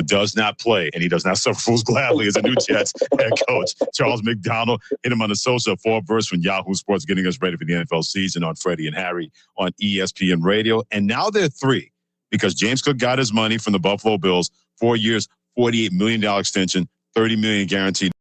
Does not play, and he does not suffer fools gladly as a new Jets head coach. Charles McDonald hit him on the social verse from Yahoo Sports, getting us ready for the NFL season on Freddie and Harry on ESPN Radio. And now they're three because James Cook got his money from the Buffalo Bills, 4 years, $48 million extension, $30 million guaranteed.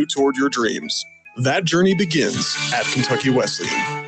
toward your dreams. That journey begins at Kentucky Wesleyan.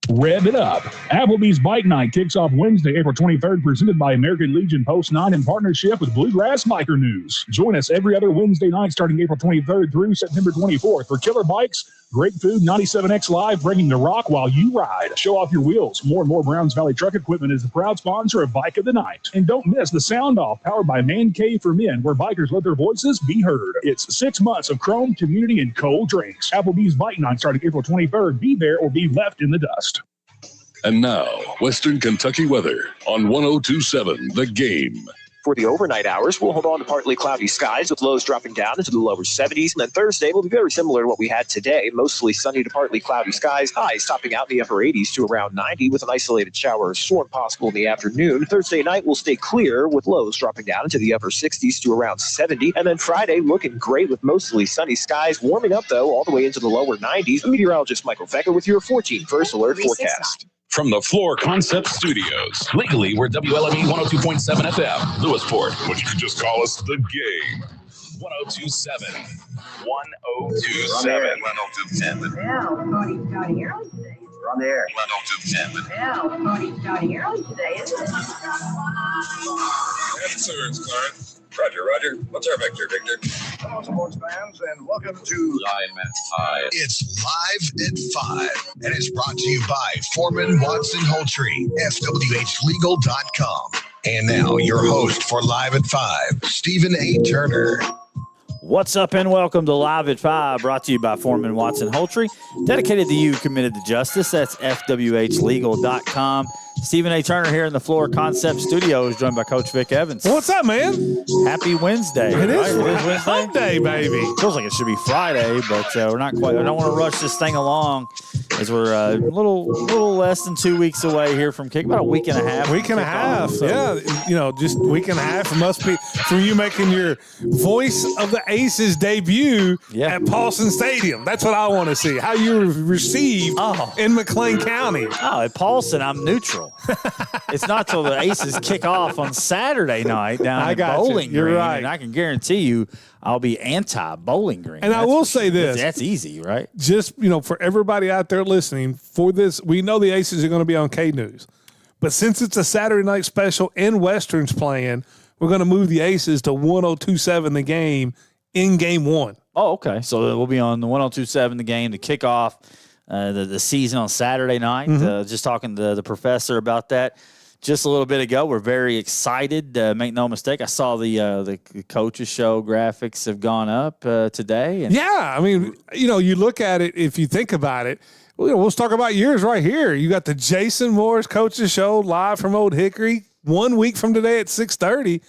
Rev it up. Applebee's Bike Night kicks off Wednesday, April 23rd, presented by American Legion Post 9 in partnership with Bluegrass Biker News. Join us every other Wednesday night starting April 23rd through September 24th for killer bikes, great food, 97X Live, bringing the rock while you ride. Show off your wheels. More and more Browns Valley Truck Equipment is the proud sponsor of Bike of the Night. And don't miss the Sound Off, powered by Man Cave for Men, where bikers let their voices be heard. It's 6 months of Chrome, community, and cold drinks. Applebee's Bike Night starting April 23rd. Be there or be left in the dust. And now, Western Kentucky weather on 102.7 The Game. For the overnight hours, we'll hold on to partly cloudy skies with lows dropping down into the lower 70s. And then Thursday will be very similar to what we had today. Mostly sunny to partly cloudy skies. Highs topping out in the upper 80s to around 90 with an isolated shower or storm possible in the afternoon. Thursday night will stay clear with lows dropping down into the upper 60s to around 70. And then Friday looking great with mostly sunny skies. Warming up, though, all the way into the lower 90s. Meteorologist Michael Fecker with your 14 First Alert forecast. From the Floor Concept Studios. Legally, we're WLME 102.7 FM, Lewisport. But you can just call us The Game. 1027. 1027. 102.7. Now, Cody's got here today. We're on the air. 102.7. Now, Cody's got here today, isn't it? Yes, sir, it's Clarence. Roger. What's our vector, Victor? Hello, sports fans, and welcome to Live at 5. It's Live at 5, and it's brought to you by Foreman Watson Holtrey, FWHlegal.com. And now, your host for Live at 5, Stephen A. Turner. What's up and welcome to Live at 5, brought to you by Foreman Watson Holtrey, dedicated to you, committed to justice. That's FWHlegal.com. Stephen A. Turner here in the Floor Concept Studios, joined by Coach Vic Evans. What's up, man? Happy Wednesday. It is Wednesday. Hump Day, baby. Feels like it should be Friday, but we're not quite. I don't want to rush this thing along as we're a little less than 2 weeks away here from kick. About a week and a half. Week and a half. So. Yeah, just week and a half must be from you making your Voice of the Aces debut at Paulson Stadium. That's what I want to see. How you were received in McLean County. Oh, at Paulson, I'm neutral. It's not till the Aces kick off on Saturday night down at Bowling Green. You're right. And I can guarantee you I'll be anti-Bowling Green. And I will say this. That's easy, right? Just, for everybody out there listening, for this, we know the Aces are going to be on K News. But since it's a Saturday night special and Western's playing, we're going to move the Aces to 102.7 The Game in Game 1. Oh, okay. So we'll be on the 102.7 The Game to kick off the season on Saturday night. Just talking to the professor about that just a little bit ago. We're very excited. Make no mistake. I saw the coaches show graphics have gone up today. And yeah, I mean, you look at it, if you think about it, let's talk about yours right here. You got the Jason Morris coaches show live from Old Hickory 1 week from today at 6:30.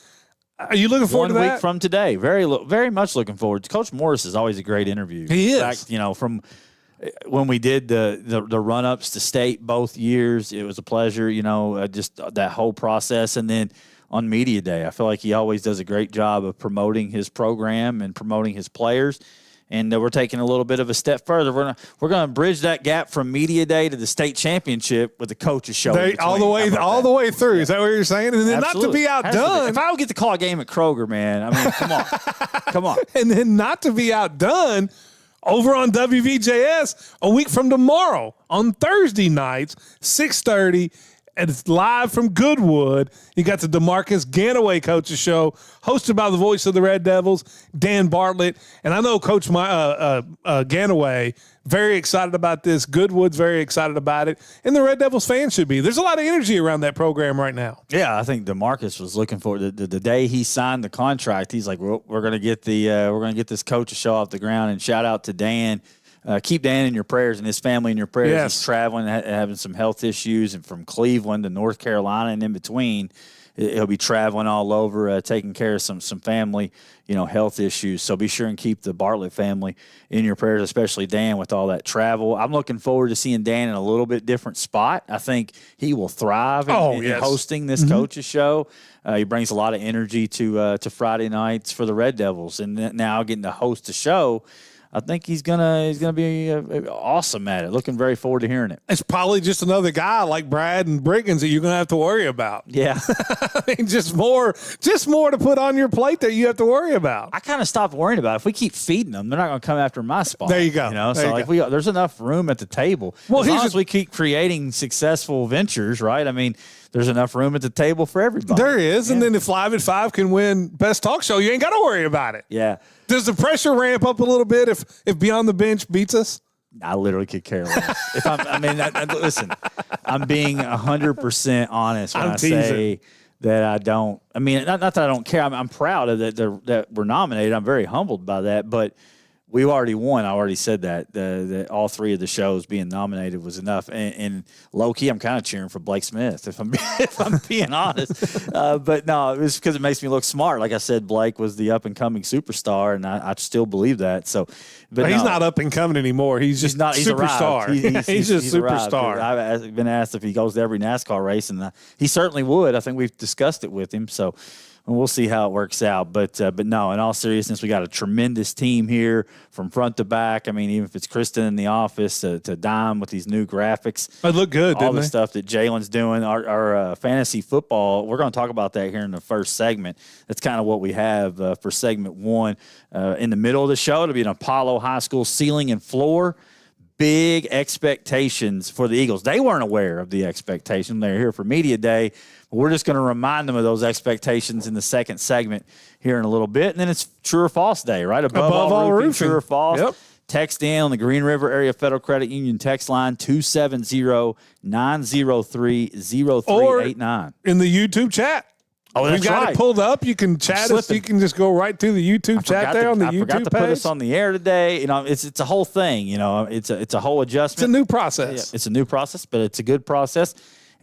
Are you looking forward to that? 1 week from today. Very much looking forward. Coach Morris is always a great interview. He is. In fact, from when we did the run-ups to state both years, it was a pleasure, just that whole process. And then on media day, I feel like he always does a great job of promoting his program and promoting his players. And we're taking a little bit of a step further. We're gonna bridge that gap from media day to the state championship with the coaches show. All the way through. Is that what you're saying? And then not to be outdone. If I would get to call a game at Kroger, man, I mean, come on. And then not to be outdone, over on WVJS a week from tomorrow on Thursday nights, 6:30. And it's live from Goodwood. You got the DeMarcus Ganaway Coaches Show, hosted by the voice of the Red Devils, Dan Bartlett. And I know Coach Ganaway, very excited about this. Goodwood's very excited about it. And the Red Devils fans should be. There's a lot of energy around that program right now. Yeah, I think DeMarcus was looking for the day he signed the contract. He's like, well, we're going to get this Coaches Show off the ground. And shout out to Dan. Keep Dan in your prayers and his family in your prayers. Yes. He's traveling, having some health issues, and from Cleveland to North Carolina and in between, he'll be traveling all over, taking care of some family, health issues. So be sure and keep the Bartlett family in your prayers, especially Dan with all that travel. I'm looking forward to seeing Dan in a little bit different spot. I think he will thrive in hosting this coaches show. He brings a lot of energy to Friday nights for the Red Devils, and now getting to host a show. I think he's gonna be awesome at it. Looking very forward to hearing it. It's probably just another guy like Brad and Briggins that you're gonna have to worry about. Yeah, I mean, just more to put on your plate that you have to worry about. I kind of stopped worrying about it. If we keep feeding them, they're not gonna come after my spot. There you go. There's enough room at the table. Well, as long as we keep creating successful ventures, right? I mean, there's enough room at the table for everybody. There is, and then if 5 at 5 can win Best Talk Show, you ain't got to worry about it. Yeah. Does the pressure ramp up a little bit if Beyond the Bench beats us? I literally could care less. Listen, I'm being 100% honest when I say that I don't. I mean, not that I don't care. I'm proud of that we're nominated. I'm very humbled by that, but we already won. I already said that all 3 of the shows being nominated was enough. And low key, I'm kind of cheering for Blake Smith, if I'm being honest. But no, it's because it makes me look smart. Like I said, Blake was the up and coming superstar, and I still believe that. So, but he's not up and coming anymore. He's just not. He's superstar. He's just superstar. I've been asked if he goes to every NASCAR race, and he certainly would. I think we've discussed it with him. So. And we'll see how it works out. But no, in all seriousness, we got a tremendous team here from front to back. I mean, even if it's Kristen in the office to Dime with these new graphics. It looked good, all the stuff that Jalen's doing. Our fantasy football, we're going to talk about that here in the first segment. That's kind of what we have for segment 1. In the middle of the show, it'll be an Apollo High School ceiling and floor. Big expectations for the Eagles. They weren't aware of the expectation. They're here for Media Day. We're just going to remind them of those expectations in the second segment here in a little bit. And then it's True or False Day, right? Above all roofing, True or False. Yep. Text in on the Green River Area Federal Credit Union text line 270-903-0389. Or in the YouTube chat. Oh, that's We've got it pulled up. You can chat us. You can just go right to the YouTube chat there on the YouTube page. I forgot to put us on the air today. You know, it's a whole thing. You know, it's a whole adjustment. It's a new process. Yeah, it's a new process, but it's a good process.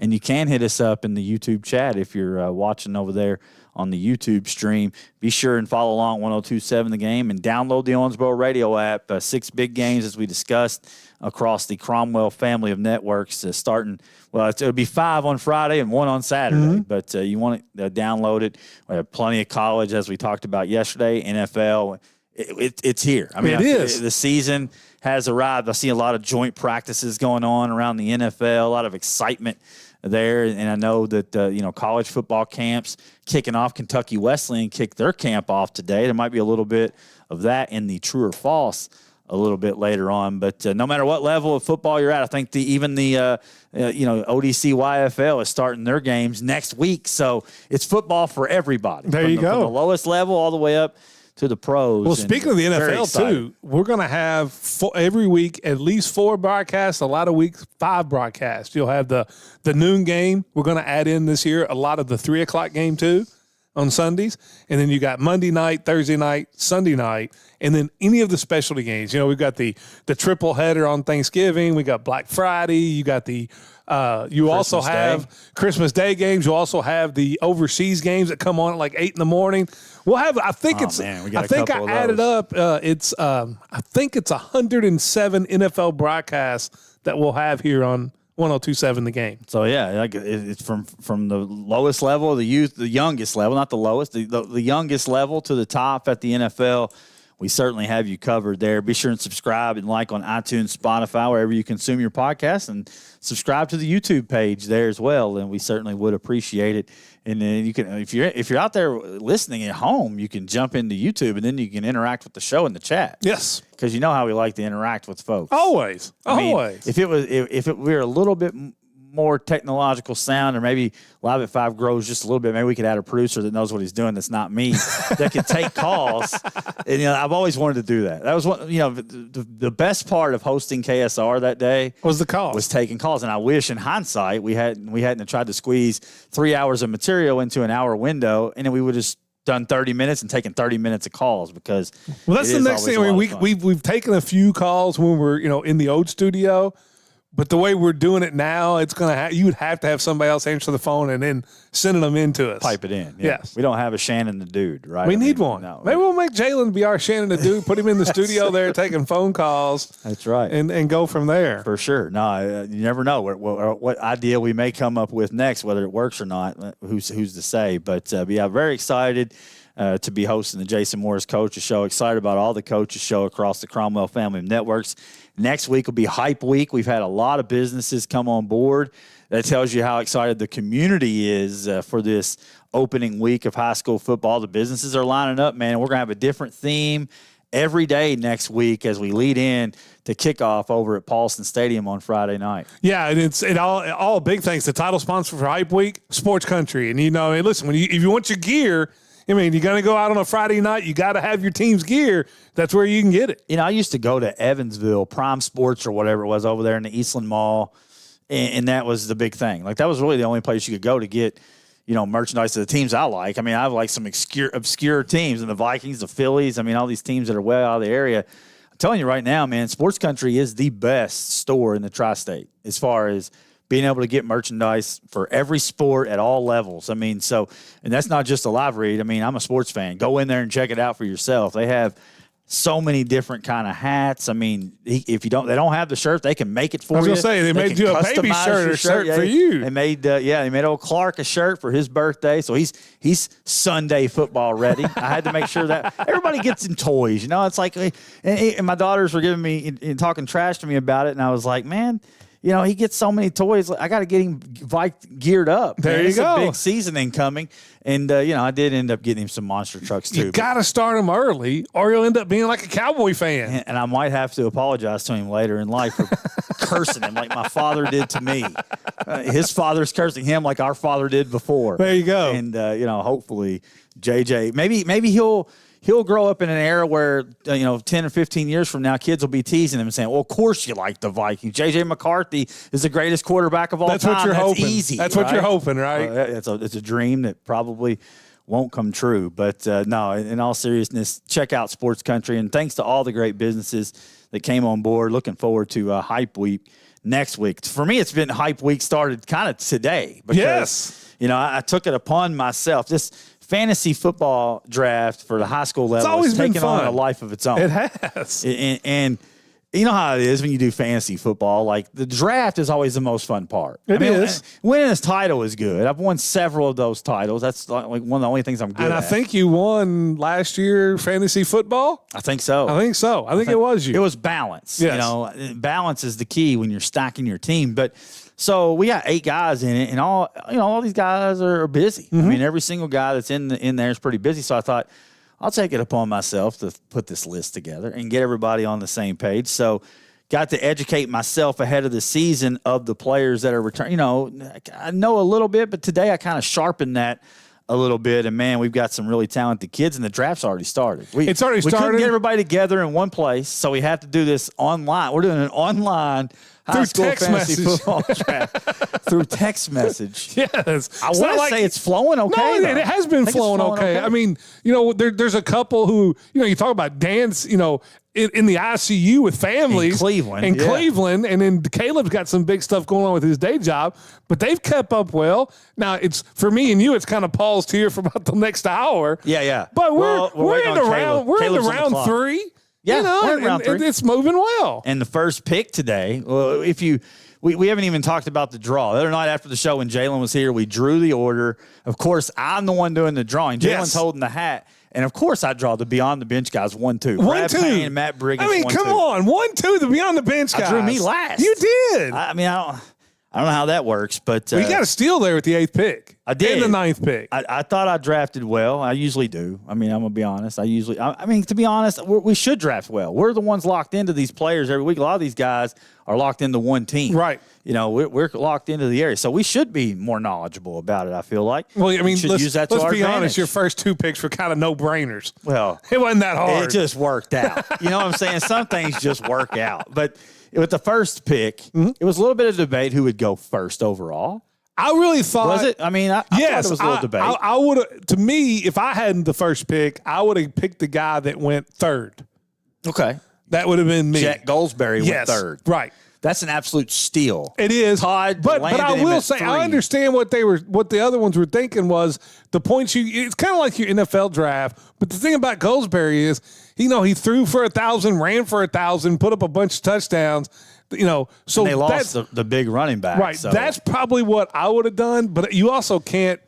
And you can hit us up in the YouTube chat if you're watching over there on the YouTube stream. Be sure and follow along 1027 The Game and download the Owensboro Radio app. 6 big games, as we discussed, across the Cromwell family of networks starting. Well, it'll be 5 on Friday and 1 on Saturday, but you want to download it. We have plenty of college, as we talked about yesterday, NFL. It's here. I mean, it is. The season has arrived. I see a lot of joint practices going on around the NFL, a lot of excitement there. And I know that, college football camps kicking off. Kentucky Wesleyan kicked their camp off today. There might be a little bit of that in the True or False a little bit later on. But no matter what level of football you're at, I think even the ODC YFL is starting their games next week. So it's football for everybody. There you go. From the lowest level all the way up to the pros. Well, speaking of the NFL, too, we're going to have every week at least 4 broadcasts, a lot of weeks 5 broadcasts. You'll have the noon game. We're going to add in this year a lot of the 3 o'clock game, too, on Sundays. And then you got Monday night, Thursday night, Sunday night, and then any of the specialty games. You know, we've got the triple header on Thanksgiving. We got Black Friday. You got the also have Christmas Day games. You also have the overseas games that come on at like 8 in the morning. We'll have. I think I added up. I think it's 107 NFL broadcasts that we'll have here on 1027 The Game. So yeah, it's from the lowest level, the youngest level, not the lowest, the youngest level to the top at the NFL. We certainly have you covered there. Be sure and subscribe and like on iTunes, Spotify, wherever you consume your podcast, and subscribe to the YouTube page there as well. And we certainly would appreciate it. And then you can, if you're out there listening at home, you can jump into YouTube and then you can interact with the show in the chat. Yes, because you know how we like to interact with folks. Always. If we were a little bit more technological sound, or maybe Live at 5 grows just a little bit, maybe we could add a producer that knows what he's doing that's not me, that could take calls. And I've always wanted to do that. That was what the best part of hosting KSR that day was the calls, was taking calls. And I wish in hindsight we hadn't tried to squeeze 3 hours of material into an hour window, and then we would just done 30 minutes and taken 30 minutes of calls, because that's the next thing. I mean, we've taken a few calls when we're in the old studio. But the way we're doing it now, it's you would have to have somebody else answer the phone and then sending them in to us. Pipe it in. Yeah. Yes. We don't have a Shannon the Dude, right? We need one. No. Maybe we'll make Jalen be our Shannon the Dude, put him in the studio there taking phone calls. That's right. And go from there. For sure. No, you never know what idea we may come up with next, whether it works or not. Who's to say? But yeah, very excited. to be hosting the Jason Morris Coaches Show. Excited about all the coaches show across the Cromwell family of networks. Next week will be Hype Week. We've had a lot of businesses come on board. That tells you how excited the community is for this opening week of high school football. The businesses are lining up, man. We're going to have a different theme every day next week as we lead in to kickoff over at Paulson Stadium on Friday night. Yeah, and it's all big thanks. The title sponsor for Hype Week, Sports Country. And, listen, if you want your gear, you're going to go out on a Friday night, you got to have your team's gear. That's where you can get it. I used to go to Evansville, Prime Sports or whatever it was over there in the Eastland Mall, and that was the big thing. Like, that was really the only place you could go to get, merchandise of the teams I like. I mean, I have like some obscure teams, and the Vikings, the Phillies, all these teams that are way out of the area. I'm telling you right now, man, Sports Country is the best store in the tri-state as far as being able to get merchandise for every sport at all levels. And that's not just a live read. I'm a sports fan. Go in there and check it out for yourself. They have so many different kind of hats. If they don't have the shirt, they can make it for you. I was going to say, they made you a baby shirt or shirt for you. They made old Clark a shirt for his birthday. So he's Sunday football ready. I had to make sure that everybody gets in toys. It's like, and my daughters were giving me and talking trash to me about it. And I was like, man, he gets so many toys. I got to get him geared up. There you go. It's a big season incoming. And, I did end up getting him some monster trucks, too. You got to start him early, or you'll end up being like a Cowboy fan. And I might have to apologize to him later in life for cursing him like my father did to me. His father's cursing him like our father did before. There you go. And, hopefully JJ, maybe he'll grow up in an era where, 10 or 15 years from now, kids will be teasing him and saying, well, of course you like the Vikings. J.J. McCarthy is the greatest quarterback of all time. That's what you're hoping. Easy. That's what you're hoping, right? It's a dream that probably won't come true. But, no, in all seriousness, check out Sports Country. And thanks to all the great businesses that came on board. Looking forward to Hype Week next week. For me, it's been Hype Week started kind of today. Because, yes. I took it upon myself. This fantasy football draft for the high school level has taken on a life of its own. It has. And you know how it is when you do fantasy football. Like, the draft is always the most fun part. It is. Winning this title is good. I've won several of those titles. That's like one of the only things I'm good at. And I think you won last year fantasy football. I think so. I think it was you. It was balance. Yes. Balance is the key when you're stacking your team. But so we got 8 guys in it, and all these guys are busy. Mm-hmm. Every single guy that's in there is pretty busy. So I thought, I'll take it upon myself to put this list together and get everybody on the same page. So got to educate myself ahead of the season of the players that are returning. I know a little bit, but today I kind of sharpened that a little bit. And, man, we've got some really talented kids, and the draft's already started. It's already started. We couldn't get everybody together in one place, so we have to do this online. We're doing an online high school fantasy football draft through text message. Yes. I want to say it's flowing okay. No, it has been flowing okay. There's a couple who, you talk about Dan's, in the ICU with families. In Cleveland. Cleveland. And then Caleb's got some big stuff going on with his day job, but they've kept up well. Now, it's for me and you, it's kind of paused here for about the next hour. Yeah. But we're in the round 3. Yeah, we're in round 3. It's moving well. And the first pick today, we haven't even talked about the draw. The other night after the show when Jalen was here, we drew the order. Of course, I'm the one doing the drawing. Jalen's holding the hat. And, of course, I draw the Beyond the Bench guys 1-2. Brad Payne and Matt Briggins, come on. 1-2, the Beyond the Bench guys. I drew me last. You did. I don't know how that works, but you got a steal there with the 8th pick. I did. And the 9th pick. I thought I drafted well. I usually do. I'm going to be honest. To be honest, we should draft well. We're the ones locked into these players every week. A lot of these guys are locked into one team. Right. We're locked into the area. So we should be more knowledgeable about it, I feel like. Well, let's be honest. Your first 2 picks were kind of no-brainers. Well, it wasn't that hard. It just worked out. You know what I'm saying? Some things just work out. But with the first pick, it was a little bit of debate who would go first overall. I really thought. Was it? I thought it was a little debate. I would have. To me, if I hadn't the first pick, I would have picked the guy that went 3rd. Okay. That would have been me. Jack Goldsberry went 3rd. Right. That's an absolute steal. It is. Todd but I will say, 3. I understand what the other ones were thinking was the points it's kind of like your NFL draft. But the thing about Goldsberry is, he threw for 1,000, ran for 1,000, put up a bunch of touchdowns. So and they lost the big running back. Right. So. That's probably what I would have done. But you also can't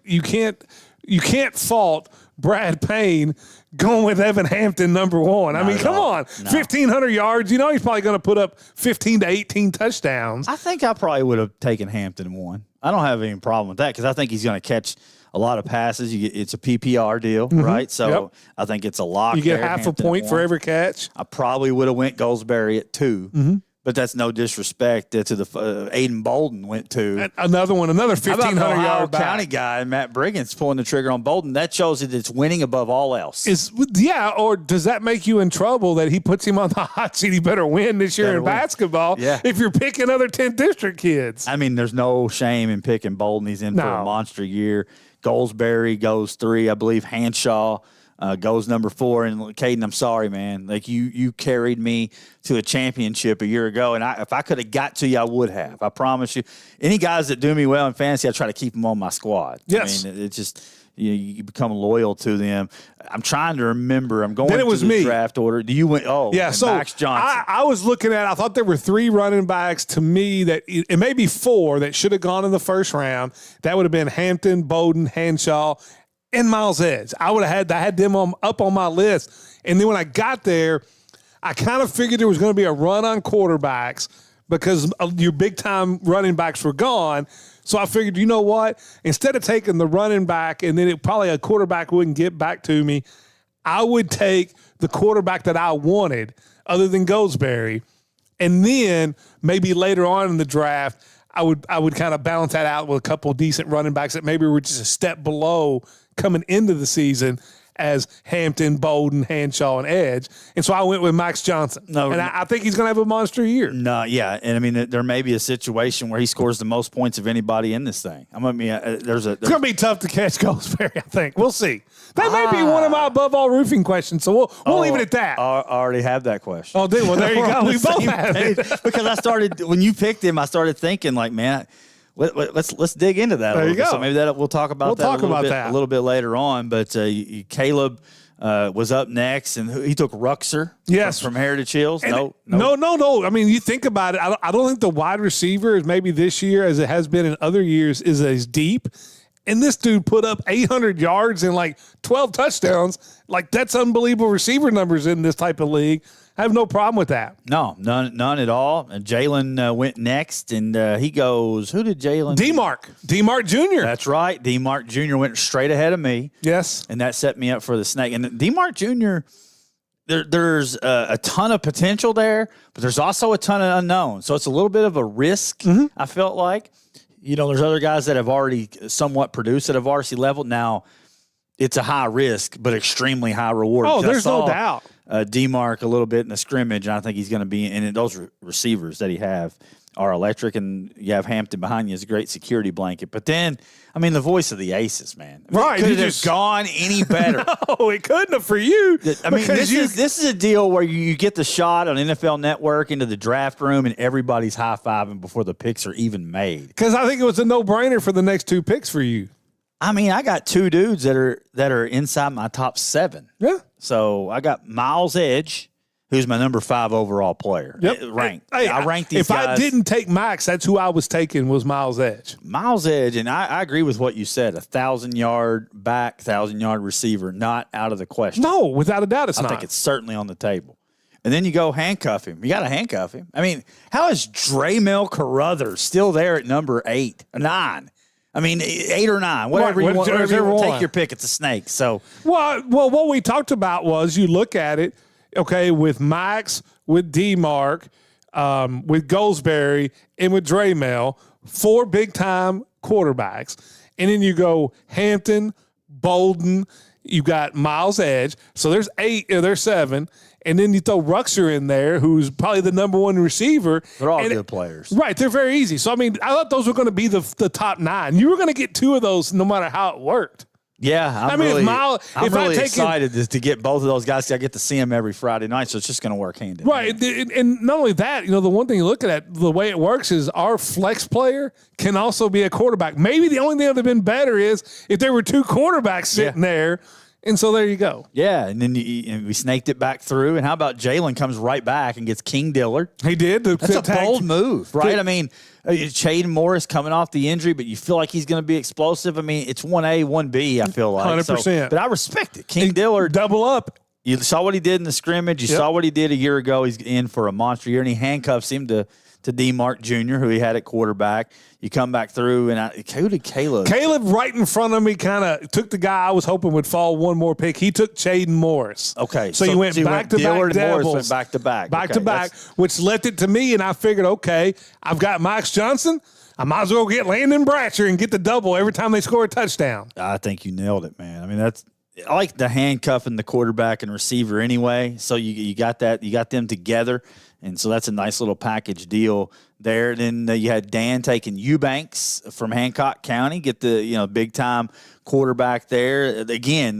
fault Brad Payne going with Evan Hampton number one. I mean, come on. 1,500 yards. You know he's probably going to put up 15 to 18 touchdowns. I think I probably would have taken Hampton one. I don't have any problem with that because I think he's going to catch a lot of passes. It's a PPR deal, right? So I think it's a lock. You get there. half Hampton a point for every catch. I probably would have went Goldsberry at 2. But that's no disrespect to the Aiden Bolden went to. Another 1,500 yard back. County guy, Matt Briggins, pulling the trigger on Bolden. That shows that it's winning above all else. Or does that make you in trouble that he puts him on the hot seat? He better win this year in basketball if you're picking other 10 district kids. I mean, there's no shame in picking Bolden. He's in for a monster year. Goldsberry goes 3. I believe Hanshaw goes number 4. And Caden, I'm sorry, man. Like you carried me to a championship a year ago, and if I could have got to you, I would have. I promise you. Any guys that do me well in fantasy, I try to keep them on my squad. Yes. I mean, it's just you become loyal to them. I'm trying to remember. I'm going then it was to the me. draft order. Do you went? Oh, yeah. So Max Johnson. I was looking at. I thought there were 3 running backs to me that it may be 4 that should have gone in the first round. That would have been Hampton, Bolden, Hanshaw, and Miles Edge. I had them up on my list. And then when I got there, I kind of figured there was going to be a run on quarterbacks because your big-time running backs were gone. So I figured, you know what? Instead of taking the running back and then probably a quarterback wouldn't get back to me, I would take the quarterback that I wanted other than Goldsberry. And then maybe later on in the draft, I would kind of balance that out with a couple decent running backs that maybe were just a step below coming into the season as Hampton, Bolden, Hanshaw, and Edge. And so I went with Max Johnson. I think he's going to have a monster year. No, yeah. And I mean, there may be a situation where he scores the most points of anybody in this thing. It's going to be tough to catch Goldsberry, I think. We'll see. That may be one of my above all roofing questions, so we'll leave it at that. I already have that question. Oh, well, there you go. We both have it. Because when you picked him, I started thinking like, man, let's dig into that. There you go. So maybe we'll talk about a little bit later on. But Caleb was up next, and he took Ruxer. Yes, from Heritage Hills. No. I mean, you think about it. I don't think the wide receiver is maybe this year as it has been in other years is as deep. And this dude put up 800 yards and like 12 touchdowns. Like, that's unbelievable receiver numbers in this type of league. I have no problem with that. No, none at all. And Jalen went next, and he goes, who did Jalen? D-Mark Jr. That's right. D-Mark Jr. went straight ahead of me. Yes. And that set me up for the snake. And D-Mark Jr., there's a ton of potential there, but there's also a ton of unknown. So it's a little bit of a risk, I felt like. You know, there's other guys that have already somewhat produced at a varsity level. Now, it's a high risk, but extremely high reward. Oh, there's no doubt. D-Mark a little bit in the scrimmage, and I think he's going to be – and those receivers that he have are electric, and you have Hampton behind you as a great security blanket. But then, I mean, the voice of the Aces, man. I mean, right. It could have gone any better. No, it couldn't have for you. I mean, this is a deal where you get the shot on NFL Network into the draft room, and everybody's high-fiving before the picks are even made. Because I think it was a no-brainer for the next 2 picks for you. I mean, I got 2 dudes that are inside my top 7. Yeah. So I got Miles Edge, who's my number 5 overall player. Yep. Ranked. Hey, I ranked these guys. If I didn't take Max, that's who I was taking was Miles Edge. Miles Edge, and I agree with what you said. 1,000-yard back, 1,000-yard receiver, not out of the question. No, without a doubt it's not. I think it's certainly on the table. And then you go handcuff him. You got to handcuff him. I mean, how is Draymel Carruthers still there at number 8, 9? I mean, 8 or 9, whatever you want. Take your pick. It's a snake. So, well, what we talked about was you look at it, okay, with Max, with D-Mark, with Goldsberry, and with Draymel, 4 big-time quarterbacks. And then you go Hampton, Bolden, you got Miles Edge. So there's 8, there's 7. And then you throw Ruxer in there, who's probably the number 1 receiver. They're all good players. Right. They're very easy. So, I mean, I thought those were going to be the top 9. You were going to get 2 of those no matter how it worked. Yeah. I'm really excited to get both of those guys. I get to see them every Friday night, so it's just going to work hand in hand. Right. And not only that, the one thing you look at, the way it works is our flex player can also be a quarterback. Maybe the only thing that would have been better is if there were 2 quarterbacks sitting there. And so there you go. Yeah, and then we snaked it back through. And how about Jalen comes right back and gets King Dillard? He did. That's a bold move, right? I mean, Chaden Morris coming off the injury, but you feel like he's going to be explosive. I mean, it's 1A, 1B, I feel like. 100%. So, but I respect it. King Dillard. Double up. You saw what he did in the scrimmage. You saw what he did a year ago. He's in for a monster year, and he handcuffs him to D. Mark Jr., who he had at quarterback. You come back through, and who did Caleb? Caleb right in front of me kind of took the guy I was hoping would fall one more pick. He took Chaden Morris. Okay. So you went back-to-back Morris went back-to-back. Back-to-back, which left it to me, and I figured, okay, I've got Max Johnson. I might as well get Landon Bratcher and get the double every time they score a touchdown. I think you nailed it, man. I mean, I like the handcuffing the quarterback and receiver anyway. So you got that. You got them together. And so that's a nice little package deal there. Then you had Dan taking Eubanks from Hancock County, get the big time quarterback there. Again,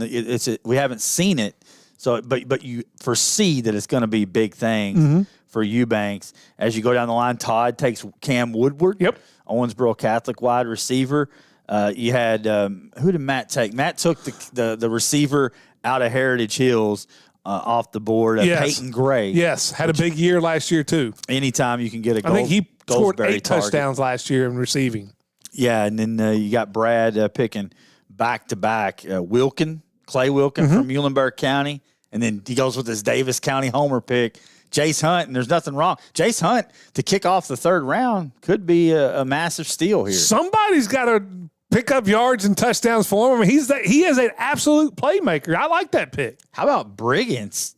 we haven't seen it, so but you foresee that it's going to be big things for Eubanks as you go down the line. Todd takes Cam Woodward, Owensboro Catholic wide receiver. You had who did Matt take? Matt took the receiver out of Heritage Hills. Off the board, Peyton Gray. Yes, had a big year last year too. Anytime you can get a goal, I think he scored 8 target. touchdowns last year in receiving. Yeah, and then you got Brad picking back-to-back Clay Wilkin from Muhlenberg County, and then he goes with his Davis County homer pick, Jace Hunt, and there's nothing wrong. Jace Hunt, to kick off the third round, could be a massive steal here. Somebody's got to pick up yards and touchdowns for him. I mean, he is an absolute playmaker. I like that pick. How about Briggins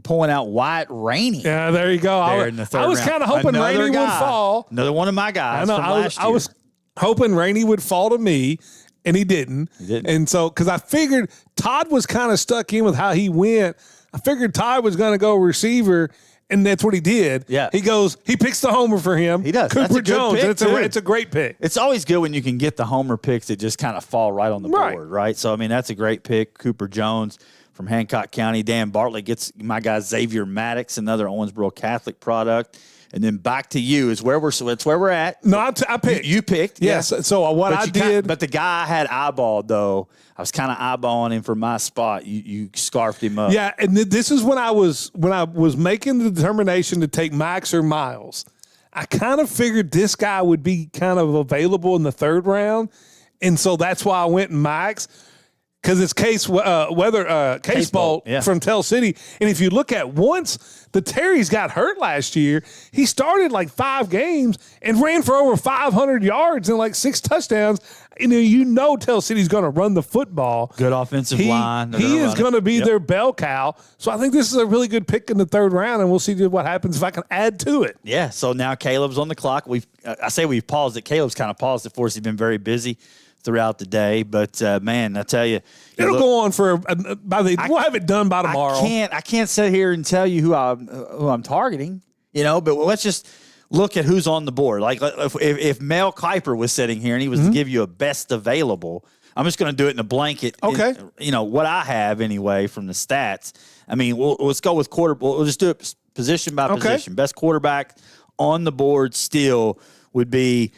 pulling out Wyatt Rainey? Yeah, there you go. I was kind of hoping Rainey would fall. Another one of my guys. I know. I was hoping Rainey would fall to me, and he didn't. And so, because I figured Todd was kind of stuck in with how he went, I figured Todd was going to go receiver. And that's what he did. Yeah. He picks the homer for him. He does. Cooper Jones. It's a great pick. It's always good when you can get the homer picks that just kind of fall right on the board, right? So, I mean, that's a great pick. Cooper Jones from Hancock County. Dan Bartlett gets my guy Xavier Maddox, another Owensboro Catholic product. And then back to you is where we're at. No, I picked. You picked. Yes. Yeah. So what I did. But the guy I had eyeballed, though, I was kind of eyeballing him for my spot. You scarfed him up. Yeah, and this is when I was making the determination to take Max or Miles. I kind of figured this guy would be kind of available in the third round, and so that's why I went Max. Because it's Case Bolt from Tell City. And if you look at once the Terrys got hurt last year, he started like 5 games and ran for over 500 yards and like 6 touchdowns. And you know Tell City's going to run the football. Good offensive line. He is going to be their bell cow. So I think this is a really good pick in the third round, and we'll see what happens if I can add to it. Yeah, so now Caleb's on the clock. I say we've paused it. Caleb's kind of paused it for us. He's been very busy throughout the day, but man, I tell you, it'll go on for we'll have it done by tomorrow. I can't sit here and tell you who I'm targeting, but let's just look at who's on the board. Like if Mel Kiper was sitting here and he was to give you a best available, I'm just going to do it in a blanket. Okay, what I have anyway from the stats. I mean, let's go with We'll just do it position by position. Best quarterback on the board still would be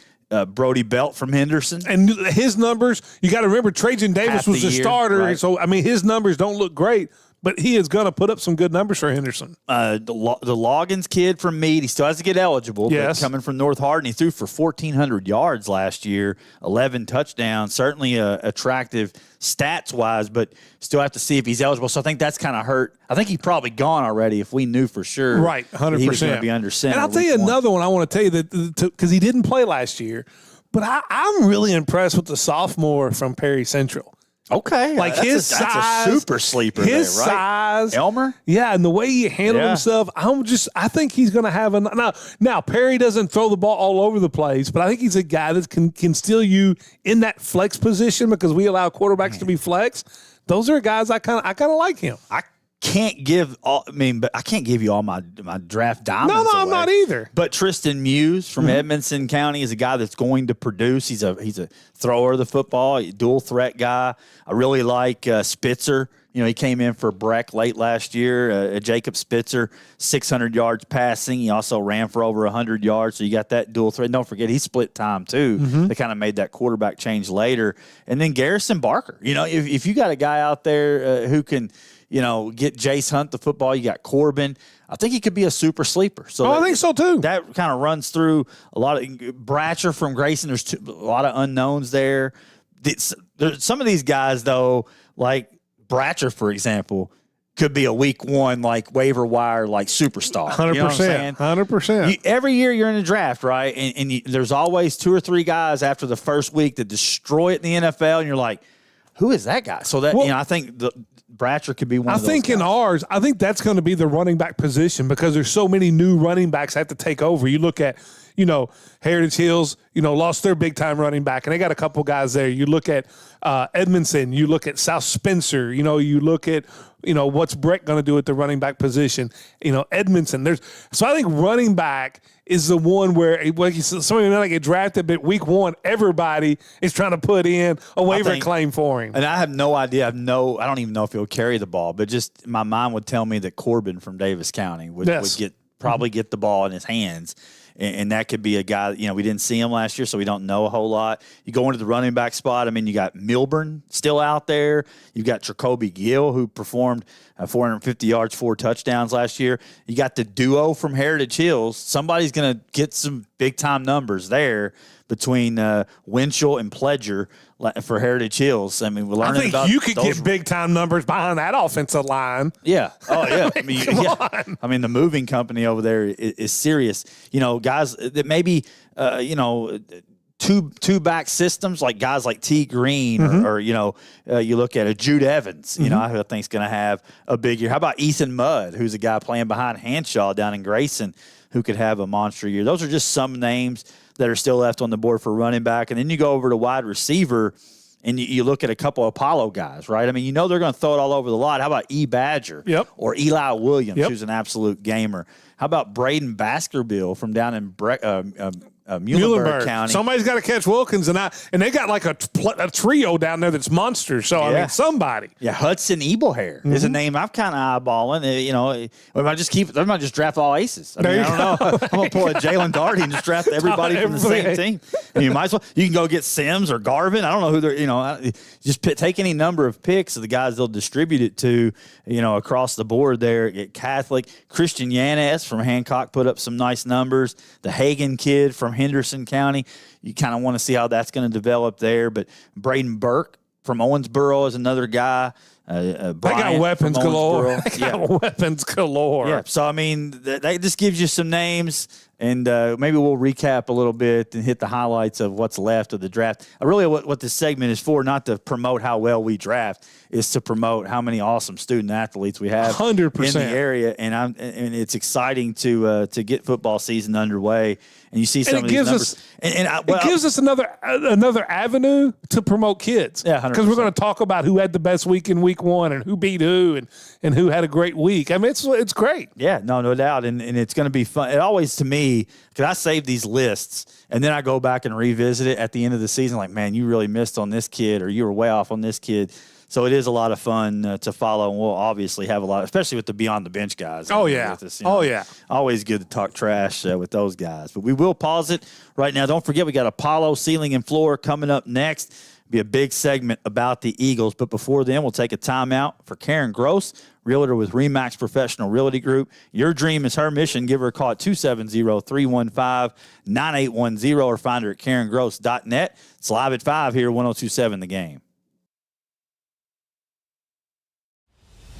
Brody Belt from Henderson. And his numbers, you got to remember, Trajan Davis was the starter. Right. So, I mean, his numbers don't look great, but he is going to put up some good numbers for Henderson. The Loggins kid from Meade, he still has to get eligible. Yes. But coming from North Hardin, he threw for 1,400 yards last year, 11 touchdowns. Certainly attractive stats-wise, but still have to see if he's eligible. So I think that's kind of hurt. I think he's probably gone already if we knew for sure. Right, 100%. He was going to be under center. And I'll tell you another one I want to tell you that because he didn't play last year, but I'm really impressed with the sophomore from Perry Central. Okay. Like his size. That's a super sleeper his there, right? size. Elmer? Yeah, and the way he handled himself, I think he's going to have now Perry doesn't throw the ball all over the place, but I think he's a guy that can steal you in that flex position because we allow quarterbacks to be flex. Those are guys I kind of like him. I can't give you all my draft diamonds. No, I'm not either. But Tristan Muse from Edmondson County is a guy that's going to produce. He's a thrower of the football, a dual threat guy. I really like Spitzer He came in for Breck late last year. Jacob Spitzer, 600 yards passing. He also ran for over 100 yards. So you got that dual threat. Don't forget, he split time too. They kind of made that quarterback change later. And then Garrison Barker. If you got a guy out there who can, get Jace Hunt the football, you got Corbin. I think he could be a super sleeper. So I think so too. That kind of runs through a lot of Bratcher from Grayson. There's a lot of unknowns there. There's some of these guys though, like Bratcher, for example, could be a week one like waiver wire like superstar. 100%. 100%. Every year you're in the draft, right? And there's always 2 or 3 guys after the first week that destroy it in the NFL, and you're like, who is that guy? So that I think Bratcher could be one of those guys. In ours, I think that's going to be the running back position because there's so many new running backs that have to take over. You look at, Heritage Hills, lost their big-time running back, and they got a couple guys there. You look at Edmondson. You look at South Spencer. You look at, what's Breck going to do at the running back position. Edmondson. So I think running back is the one where somebody might get drafted, but week one, everybody is trying to put in a waiver claim for him. And I have no idea. I don't even know if he'll carry the ball, but just my mind would tell me that Corbin from Davis County would probably get the ball in his hands. And that could be a guy, we didn't see him last year, so we don't know a whole lot. You go into the running back spot, you got Milburn still out there. You've got Jacoby Gill, who performed 450 yards, 4 touchdowns last year. You got the duo from Heritage Hills. Somebody's going to get some big-time numbers there between Winchell and Pledger for Heritage Hills. We're learning about you could get big-time numbers behind that offensive line. Yeah. Oh, yeah. The moving company over there is serious. Guys that maybe, two back systems, like guys like T. Green or you look at a Jude Evans, I think is going to have a big year. How about Ethan Mudd, who's a guy playing behind Hanshaw down in Grayson, who could have a monster year? Those are just some names that are still left on the board for running back. And then you go over to wide receiver and you look at a couple of Apollo guys, right? They're going to throw it all over the lot. How about E. Badger or Eli Williams, who's an absolute gamer? How about Braden Baskerville from down in Muhlenberg County? Somebody's got to catch Wilkins, and they got like a trio down there that's monsters. So somebody. Yeah, Hudson Ebelhair is a name I'm kind of eyeballing. We might just draft all aces. I don't know. I'm gonna pull a Jalen Darty and just draft everybody from the same team. You might as well. You can go get Sims or Garvin. I don't know who they're. Just take any number of picks of the guys they'll distribute it to. Across the board there at Catholic. Christian Yanez from Hancock put up some nice numbers. The Hagen kid from Henderson County. You kind of want to see how that's going to develop there. But Braden Burke from Owensboro is another guy. They got weapons galore. Weapons galore. Yeah. So, that just gives you some names, and maybe we'll recap a little bit and hit the highlights of what's left of the draft. Really, what this segment is for, not to promote how well we draft, is to promote how many awesome student athletes we have 100% in the area. And it's exciting to get football season underway. And you see some of these numbers. It gives us another avenue to promote kids. Yeah, 100%. Because we're going to talk about who had the best week in week one and who beat who and who had a great week. It's great. Yeah, no doubt. And it's going to be fun. It always, to me, because I save these lists and then I go back and revisit it at the end of the season, like, man, you really missed on this kid or you were way off on this kid. So it is a lot of fun to follow, and we'll obviously have a lot, especially with the Beyond the Bench guys. Always good to talk trash with those guys. But we will pause it right now. Don't forget, we got Apollo Ceiling and Floor coming up next. It'll be a big segment about the Eagles. But before then, we'll take a timeout for Karen Gross, realtor with RE/MAX Professional Realty Group. Your dream is her mission. Give her a call at 270-315-9810 or find her at KarenGross.net. It's live at 5 here, 102.7 The Game.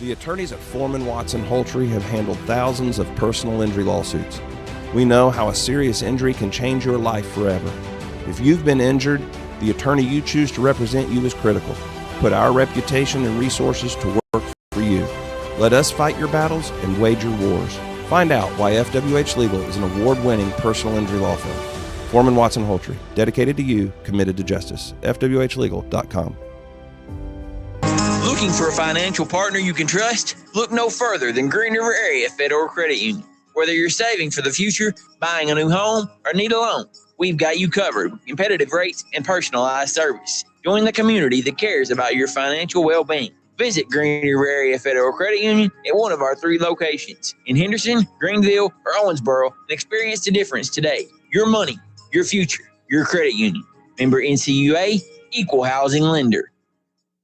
The attorneys at Foreman Watson Holtrey have handled thousands of personal injury lawsuits. We know how a serious injury can change your life forever. If you've been injured, the attorney you choose to represent you is critical. Put our reputation and resources to work for you. Let us fight your battles and wage your wars. Find out why FWH Legal is an award-winning personal injury law firm. Foreman Watson Holtrey, dedicated to you, committed to justice. FWHlegal.com. Looking for a financial partner you can trust? Look no further than Green River Area Federal Credit Union. Whether you're saving for the future, buying a new home, or need a loan, we've got you covered with competitive rates and personalized service. Join the community that cares about your financial well-being. Visit Green River Area Federal Credit Union at one of our 3 locations in Henderson, Greenville, or Owensboro and experience the difference today. Your money, your future, your credit union. Member NCUA, Equal Housing Lender.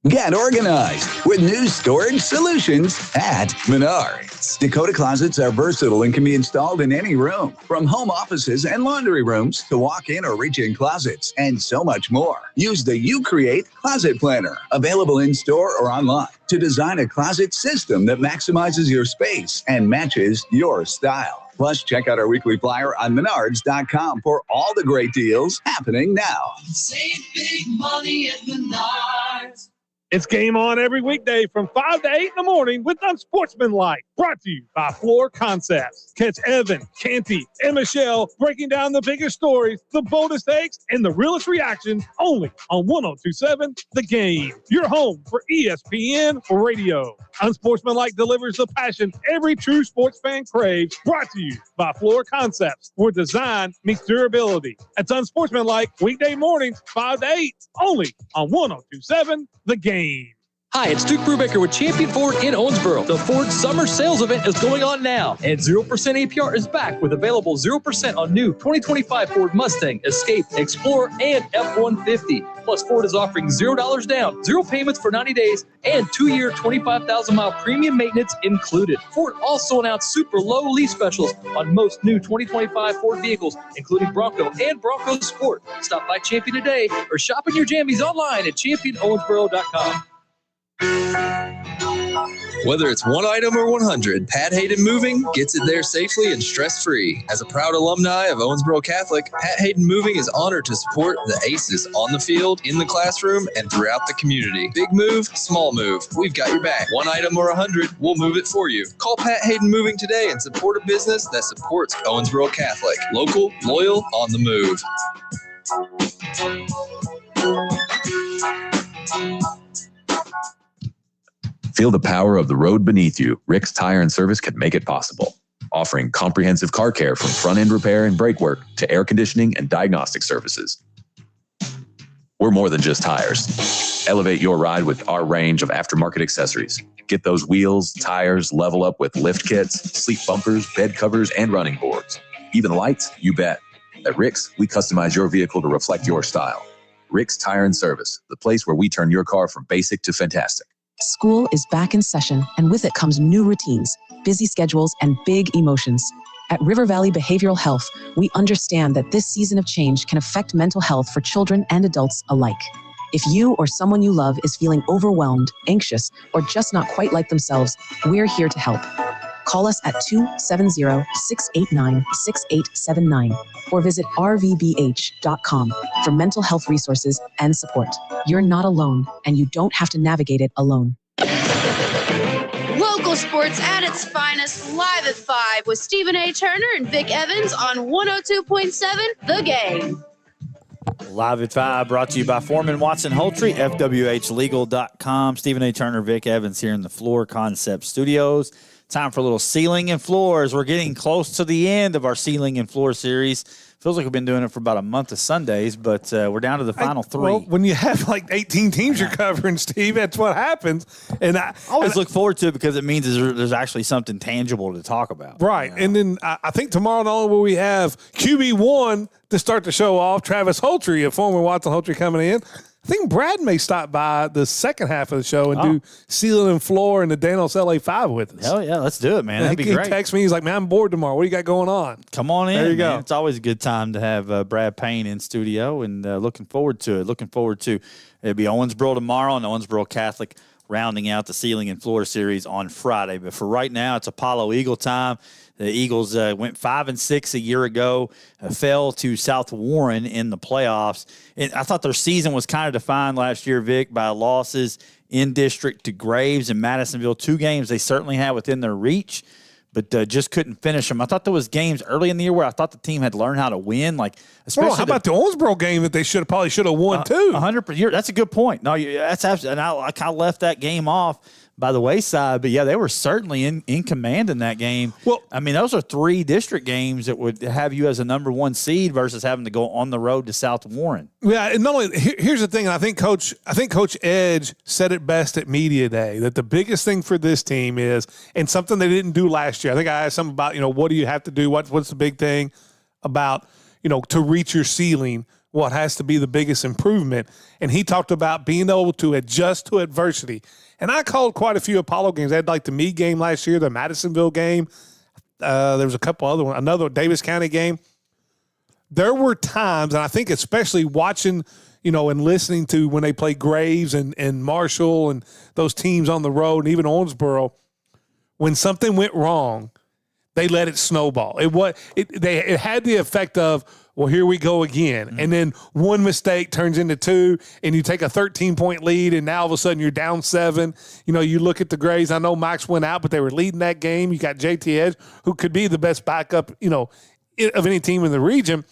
Get organized with new storage solutions at Menards. Dakota closets are versatile and can be installed in any room, from home offices and laundry rooms to walk-in or reach-in closets, and so much more. Use the You Create Closet Planner, available in-store or online, to design a closet system that maximizes your space and matches your style. Plus, check out our weekly flyer on Menards.com for all the great deals happening now. Save big money at Menards. It's game on every weekday from 5 to 8 in the morning with Unsportsmanlike. Brought to you by Floor Concepts. Catch Evan, Canty, and Michelle breaking down the biggest stories, the boldest takes, and the realest reactions only on 102.7 The Game. Your home for ESPN Radio. Unsportsmanlike delivers the passion every true sports fan craves. Brought to you by Floor Concepts, where design meets durability. It's Unsportsmanlike weekday mornings 5 to 8 only on 102.7 The Game. Hi, it's Duke Brubaker with Champion Ford in Owensboro. The Ford Summer Sales Event is going on now, and 0% APR is back with available 0% on new 2025 Ford Mustang, Escape, Explorer, and F-150. Plus, Ford is offering $0 down, 0 payments for 90 days, and 2-year, 25,000-mile premium maintenance included. Ford also announced super low lease specials on most new 2025 Ford vehicles, including Bronco and Bronco Sport. Stop by Champion today or shop in your jammies online at championowensboro.com. Whether it's one item or 100, Pat Hayden Moving gets it there safely and stress-free. As a proud alumni of Owensboro Catholic, Pat Hayden Moving is honored to support the aces on the field, in the classroom, and throughout the community. Big move, small move, we've got your back. One item or 100, we'll move it for you. Call Pat Hayden Moving today and support a business that supports Owensboro Catholic. Local, loyal, on the move. Feel the power of the road beneath you. Rick's Tire and Service can make it possible. Offering comprehensive car care from front-end repair and brake work to air conditioning and diagnostic services. We're more than just tires. Elevate your ride with our range of aftermarket accessories. Get those wheels, tires, level up with lift kits, seat bumpers, bed covers, and running boards. Even lights, you bet. At Rick's, we customize your vehicle to reflect your style. Rick's Tire and Service, the place where we turn your car from basic to fantastic. School is back in session, and with it comes new routines, busy schedules, and big emotions. At River Valley Behavioral Health, we understand that this season of change can affect mental health for children and adults alike. If you or someone you love is feeling overwhelmed, anxious, or just not quite like themselves, we're here to help. Call us at 270-689-6879 or visit rvbh.com for mental health resources and support. You're not alone, and you don't have to navigate it alone. Local sports at its finest, live at 5 with Stephen A. Turner and Vic Evans on 102.7 The Game. Live at 5, brought to you by Foreman Watson Holtrey, FWHlegal.com. Stephen A. Turner, Vic Evans here in the Floor Concept Studios. Time for a little ceiling and floors. We're getting close to the end of our ceiling and floor series. Feels like we've been doing it for about a month of Sundays, but we're down to the final 3. Well, when you have like 18 teams you're covering, Steve, that's what happens. And I always look forward to it because it means there's actually something tangible to talk about. Right. You know? And then I think tomorrow not only will we have QB1 to start the show off, Travis Holtrey of Foreman Watson Holtrey coming in. I think Brad may stop by the second half of the show and do ceiling and floor and the Danos LA5 with us. Hell yeah, let's do it, man. That'd be great. He texts me. He's like, man, I'm bored tomorrow. What do you got going on? Come on in. There you go. It's always a good time to have Brad Payne in studio, and looking forward to it. It'll be Owensboro tomorrow and Owensboro Catholic rounding out the ceiling and floor series on Friday. But for right now, it's Apollo Eagle time. The Eagles went 5-6 a year ago, fell to South Warren in the playoffs. And I thought their season was kind of defined last year, Vic, by losses in district to Graves and Madisonville. 2 games they certainly had within their reach, but just couldn't finish them. I thought there was games early in the year where I thought the team had learned how to win. Like, especially how about the Owensboro game that they probably should have won too? 100%. That's a good point. No, that's absolutely. And I left that game off. by the wayside. But, yeah, they were certainly in command in that game. Well, I mean, those are 3 district games that would have you as a number 1 seed versus having to go on the road to South Warren. Yeah, and not only here's the thing, and I think Coach Edge said it best at Media Day, that the biggest thing for this team is, and something they didn't do last year. I think I asked something about, what do you have to do? What's the big thing about, to reach your ceiling? What has to be the biggest improvement? And he talked about being able to adjust to adversity. And I called quite a few Apollo games. I had like the Meade game last year, the Madisonville game. There was a couple other ones, another Davis County game. There were times, and I think especially watching, and listening to when they play Graves and Marshall and those teams on the road, and even Owensboro, when something went wrong, they let it snowball. It had the effect of, well, here we go again. Mm-hmm. And then one mistake turns into 2, and you take a 13-point lead, and now all of a sudden you're down 7. You look at the Grays. I know Max went out, but they were leading that game. You got JT Edge, who could be the best backup, of any team in the region.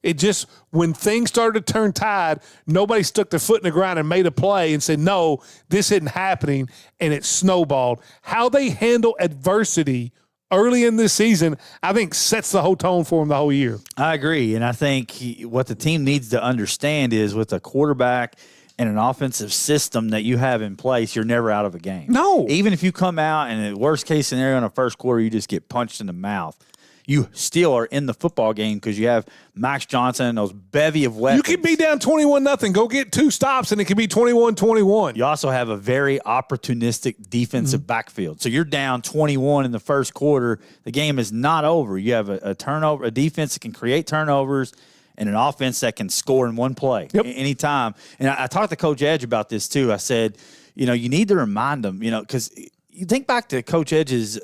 It just, when things started to turn tide, nobody stuck their foot in the ground and made a play and said, no, this isn't happening, and it snowballed. How they handle adversity early in this season, I think, sets the whole tone for him the whole year. I agree, and I think what the team needs to understand is with a quarterback and an offensive system that you have in place, you're never out of a game. No. Even if you come out and the worst-case scenario in the first quarter, you just get punched in the mouth, you still are in the football game because you have Max Johnson and those bevy of weapons. You can be down 21-0, go get 2 stops, and it can be 21-21. You also have a very opportunistic defensive backfield. So you're down 21 in the first quarter. The game is not over. You have a turnover, a defense that can create turnovers, and an offense that can score in one play anytime. And I talked to Coach Edge about this too. I said, you need to remind them, because you think back to Coach Edge's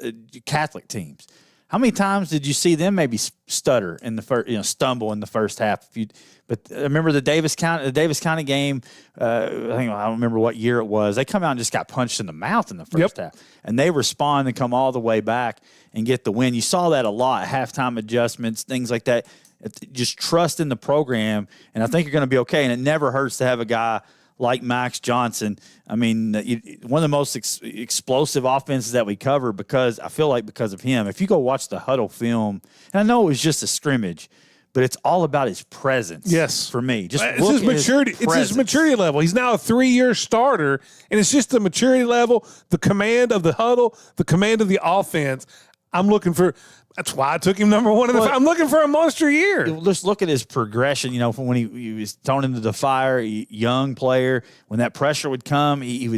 Catholic teams. How many times did you see them maybe stutter in the first, stumble in the first half? But I remember the Davis County game. I don't remember what year it was. They come out and just got punched in the mouth in the first half, and they respond and come all the way back and get the win. You saw that a lot, halftime adjustments, things like that. Just trust in the program, and I think you're going to be okay. And it never hurts to have a guy like Max Johnson. I mean, one of the most explosive offenses that we cover because of him. If you go watch the huddle film, and I know it was just a scrimmage, but it's all about his presence. Yes. For me. Just it's his maturity. It's his maturity level. He's now a 3-year starter, and it's just the maturity level, the command of the huddle, the command of the offense. That's why I took him number 1 in the I'm looking for a monster year. Just look at his progression, from when he was thrown into the fire, young player. When that pressure would come, you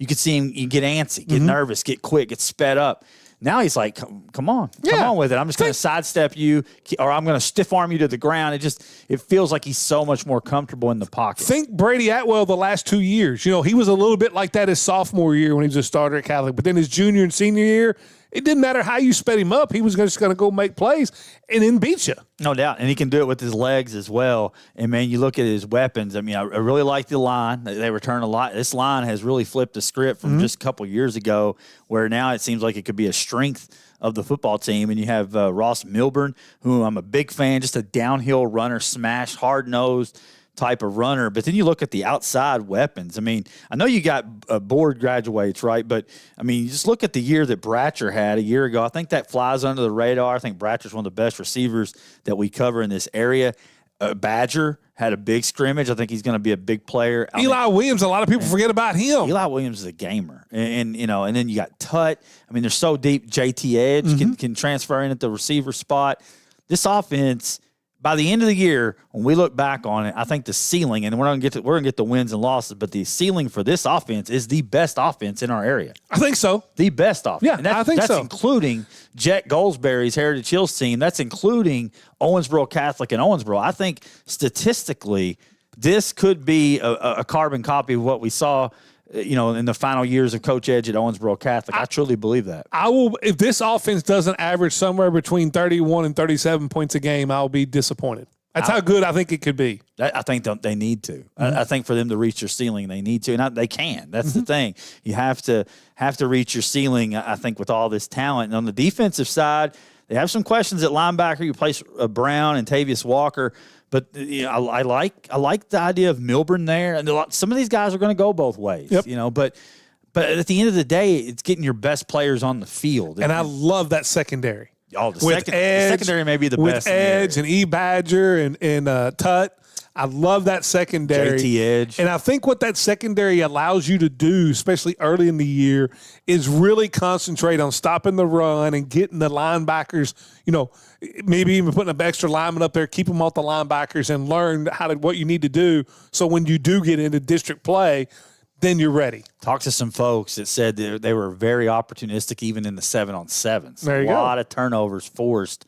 could see him get antsy, get nervous, get quick, get sped up. Now he's like, come on with it. I'm just going to sidestep you, or I'm going to stiff arm you to the ground. It feels like he's so much more comfortable in the pocket. Think Brady Atwell the last 2 years. He was a little bit like that his sophomore year when he was a starter at Catholic, but then his junior and senior year, it didn't matter how you sped him up. He was just going to go make plays and then beat you. No doubt. And he can do it with his legs as well. And, man, you look at his weapons. I mean, I really like the line. They return a lot. This line has really flipped the script from just a couple years ago, where now it seems like it could be a strength of the football team. And you have Ross Milburn, who I'm a big fan, just a downhill runner, smash, hard-nosed type of runner. But then you look at the outside weapons. I mean, I know you got board graduates, right? But, I mean, you just look at the year that Bratcher had a year ago. I think that flies under the radar. I think Bratcher's one of the best receivers that we cover in this area. Badger had a big scrimmage. I think he's going to be a big player. Eli Williams, a lot of people forget about him. Eli Williams is a gamer. And then you got Tut. I mean, they're so deep. JT Edge can transfer in at the receiver spot. This offense, by the end of the year, when we look back on it, I think the ceiling, and we're gonna get the wins and losses, but the ceiling for this offense is the best offense in our area. I think so. The best offense. Yeah, and I think so. That's including Jet Goldsberry's Heritage Hills team. That's including Owensboro Catholic and Owensboro. I think statistically, this could be a carbon copy of what we saw in the final years of Coach Edge at Owensboro Catholic. I truly believe that. If this offense doesn't average somewhere between 31 and 37 points a game, I'll be disappointed. That's how good I think it could be. I think they need to. I think for them to reach their ceiling, they need to, and they can. That's the thing. You have to reach your ceiling, I think, with all this talent. And on the defensive side, they have some questions at linebacker. You place Brown and Tavius Walker. But I like the idea of Milburn there, and some of these guys are going to go both ways. But But at the end of the day, it's getting your best players on the field. And I love that secondary. Oh, the secondary may be the best. With Edge and E. Badger and Tut. I love that secondary. JT Edge. And I think what that secondary allows you to do, especially early in the year, is really concentrate on stopping the run and getting the linebackers, maybe even putting an extra lineman up there, keep them off the linebackers and learn what you need to do. So when you do get into district play, then you're ready. Talked to some folks that said they were very opportunistic even in the 7-on-7s. There you go. A lot of turnovers forced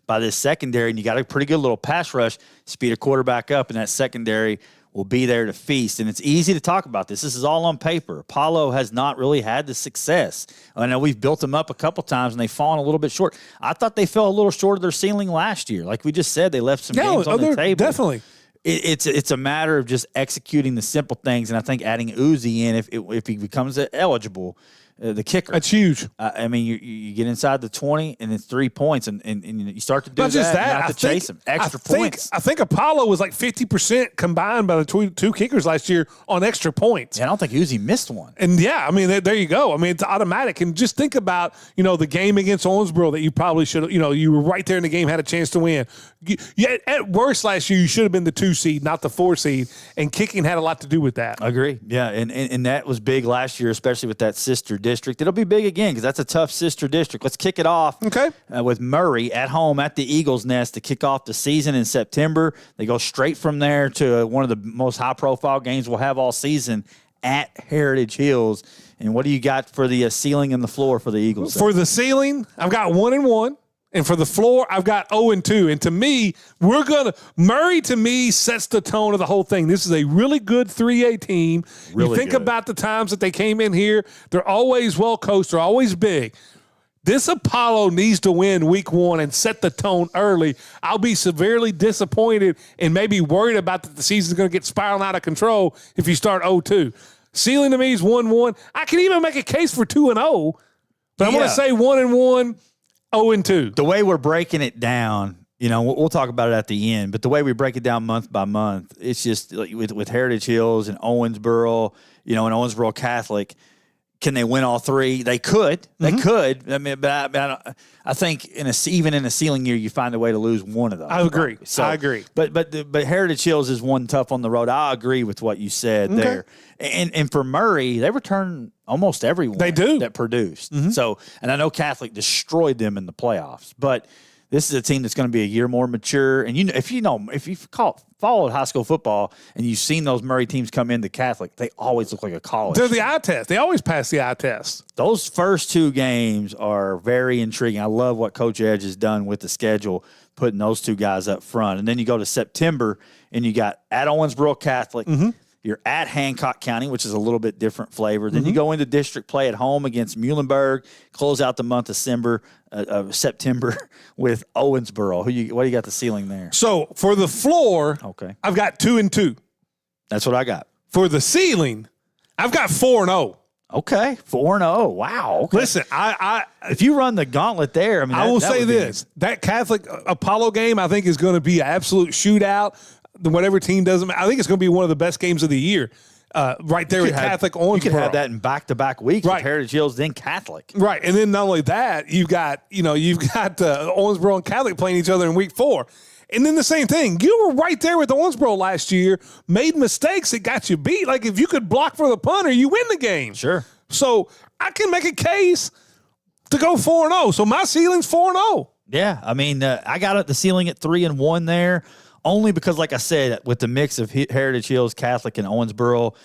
by this secondary, and you got a pretty good little pass rush, speed a quarterback up, and that secondary will be there to feast. And it's easy to talk about this. This is all on paper. Apollo has not really had the success. I know we've built them up a couple times, and they've fallen a little bit short. I thought they fell a little short of their ceiling last year. Like we just said, they left some games on the table. Definitely. It's a matter of just executing the simple things, and I think adding Uzi in if he becomes eligible, the kicker. That's huge. I mean, you get inside the 20, and it's 3 points, and you start to do not just that. Not to chase him. Extra points. I think Apollo was like 50% combined by the two kickers last year on extra points. Yeah, I don't think Uzi missed one. And yeah, I mean, there you go. I mean, it's automatic. And just think about, the game against Owensboro that you probably should have, you were right there in the game, had a chance to win. At worst last year, you should have been the 2 seed, not the 4 seed. And kicking had a lot to do with that. I agree. Yeah, and that was big last year, especially with that sister district. It'll be big again because that's a tough sister district. Let's kick it off with Murray at home at the Eagles Nest to kick off the season in September. They go straight from there to one of the most high-profile games we'll have all season at Heritage Hills. And what do you got for the ceiling and the floor for the Eagles? For the ceiling, I've got 1-1. And for the floor, I've got 0-2. And to me, Murray to me sets the tone of the whole thing. This is a really good 3A team. Really you think good. about the times that they came in here. They're always well coached. They're always big. This Apollo needs to win week 1 and set the tone early. I'll be severely disappointed and maybe worried about that the season's going to get spiraling out of control if you start 0-2. Ceiling to me is 1-1. I can even make a case for 2-0, but I'm going to say 1-1. 0-2. The way we're breaking it down, we'll talk about it at the end, but the way we break it down month by month, it's just like with Heritage Hills and Owensboro, and Owensboro Catholic, can they win all 3? They could. They could. I mean, but I think even in a ceiling year, you find a way to lose one of those. I agree. So, I agree. But Heritage Hills is one tough on the road. I agree with what you said there. And for Murray, they return almost everyone that produced. So, and I know Catholic destroyed them in the playoffs, but this is a team that's going to be a year more mature. And if you've followed high school football and you've seen those Murray teams come into Catholic, they always look like a college. They're the eye test. They always pass the eye test. Those first 2 games are very intriguing. I love what Coach Edge has done with the schedule, putting those 2 guys up front. And then you go to September, and you got at Owensboro Catholic. You're at Hancock County, which is a little bit different flavor. Then you go into district play at home against Muhlenberg, close out the month of September with Owensboro. What do you got the ceiling there? So for the floor, I've got 2-2. That's what I got. For the ceiling, I've got 4-0. Okay, 4-0. Wow. Okay. Listen, if you run the gauntlet there, I will say this: that Catholic Apollo game, I think, is going to be an absolute shootout. Whatever team doesn't, I think it's going to be one of the best games of the year. Right there with Catholic Owensboro. You could have that in back-to-back weeks with Heritage Hills, then Catholic. Right, and then not only that, you've got Owensboro and Catholic playing each other in week 4. And then the same thing. You were right there with Owensboro last year, made mistakes that got you beat. Like if you could block for the punter, you win the game. Sure. So I can make a case to go 4-0. So my ceiling's 4-0. Yeah, I mean, I got the ceiling at 3-1 there. Only because, like I said, with the mix of Heritage Hills, Catholic, and Owensboro,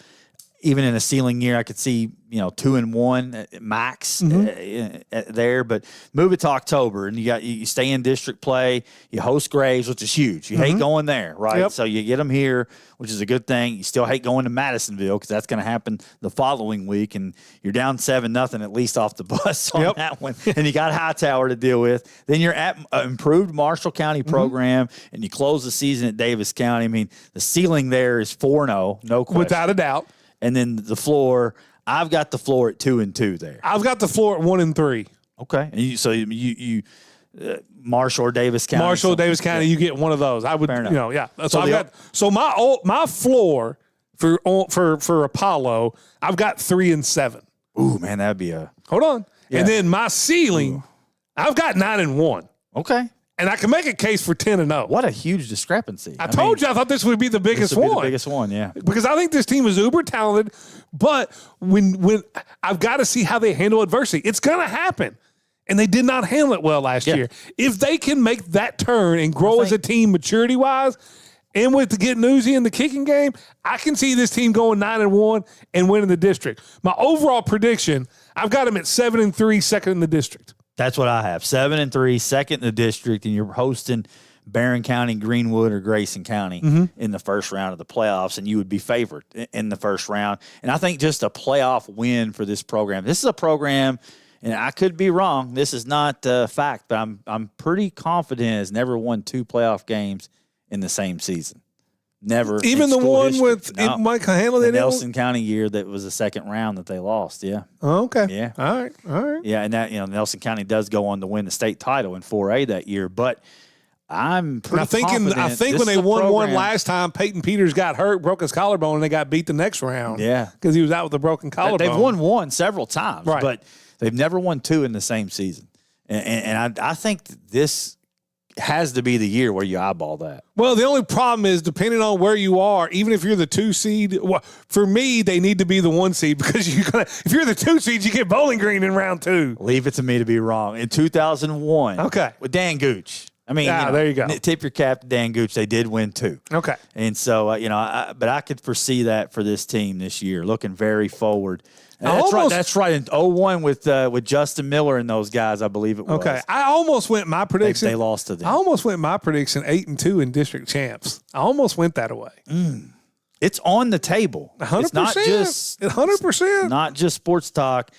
even in a ceiling year, I could see 2-1 max there. But move it to October, and you stay in district play. You host Graves, which is huge. You hate going there, right? Yep. So you get them here, which is a good thing. You still hate going to Madisonville because that's going to happen the following week, and you're down 7-0 at least off the bus on that one. And you got Hightower to deal with. Then you're at improved Marshall County program, and you close the season at Davis County. I mean, the ceiling there is 4-0, no question, without a doubt. And then the floor, I've got the floor at 2-2 there. I've got the floor at 1-3. Okay, and you Marshall or Davis County. Marshall, Davis County, you get one of those. I would, yeah. So my floor for Apollo, I've got 3-7. Ooh, man, that'd be a. Hold on. Yeah. And then my ceiling, I've got 9-1. Okay. And I can make a case for 10-0. What a huge discrepancy. I told you I thought this would be the biggest one. The biggest one, yeah. Because I think this team is uber talented, but when I've got to see how they handle adversity. It's going to happen. And they did not handle it well last year. If they can make that turn and grow as a team maturity-wise, and with the getting Uzi in the kicking game, I can see this team going 9-1 and winning the district. My overall prediction, I've got them at 7-3, second in the district. That's what I have. 7-3, second in the district, and you're hosting Barron County, Greenwood, or Grayson County in the first round of the playoffs, and you would be favored in the first round. And I think just a playoff win for this program. This is a program, and I could be wrong. This is not fact, but I'm pretty confident has never won 2 playoff games in the same season. Never. Even the one history. with Mike Hanlon in the Nelson County year that was the second round that they lost. Yeah. Oh, okay. Yeah. All right. Yeah, and that Nelson County does go on to win the state title in 4A that year, but I'm pretty confident. I think when they won one last time, Peyton Peters got hurt, broke his collarbone, and they got beat the next round. Yeah, because he was out with a broken collarbone. They've won one several times, right, but they've never won 2 in the same season. And I think this has to be the year where you eyeball that. Well, the only problem is depending on where you are, even if you're the 2 seed, for me, they need to be the 1 seed because if you're the 2 seed, you get Bowling Green in round 2. Leave it to me to be wrong. In 2001, okay, with Dan Gooch. I mean, there you go. Tip your cap to Dan Gooch. They did win 2. Okay. And so, but I could foresee that for this team this year, looking very forward. That's right. In 2001 with Justin Miller and those guys, I believe it was. Okay. I almost went my prediction. They lost to them. I almost went my prediction 8-2 in district champs. I almost went that away. It's on the table. 100%. It's not just 100%. Not just sports talk.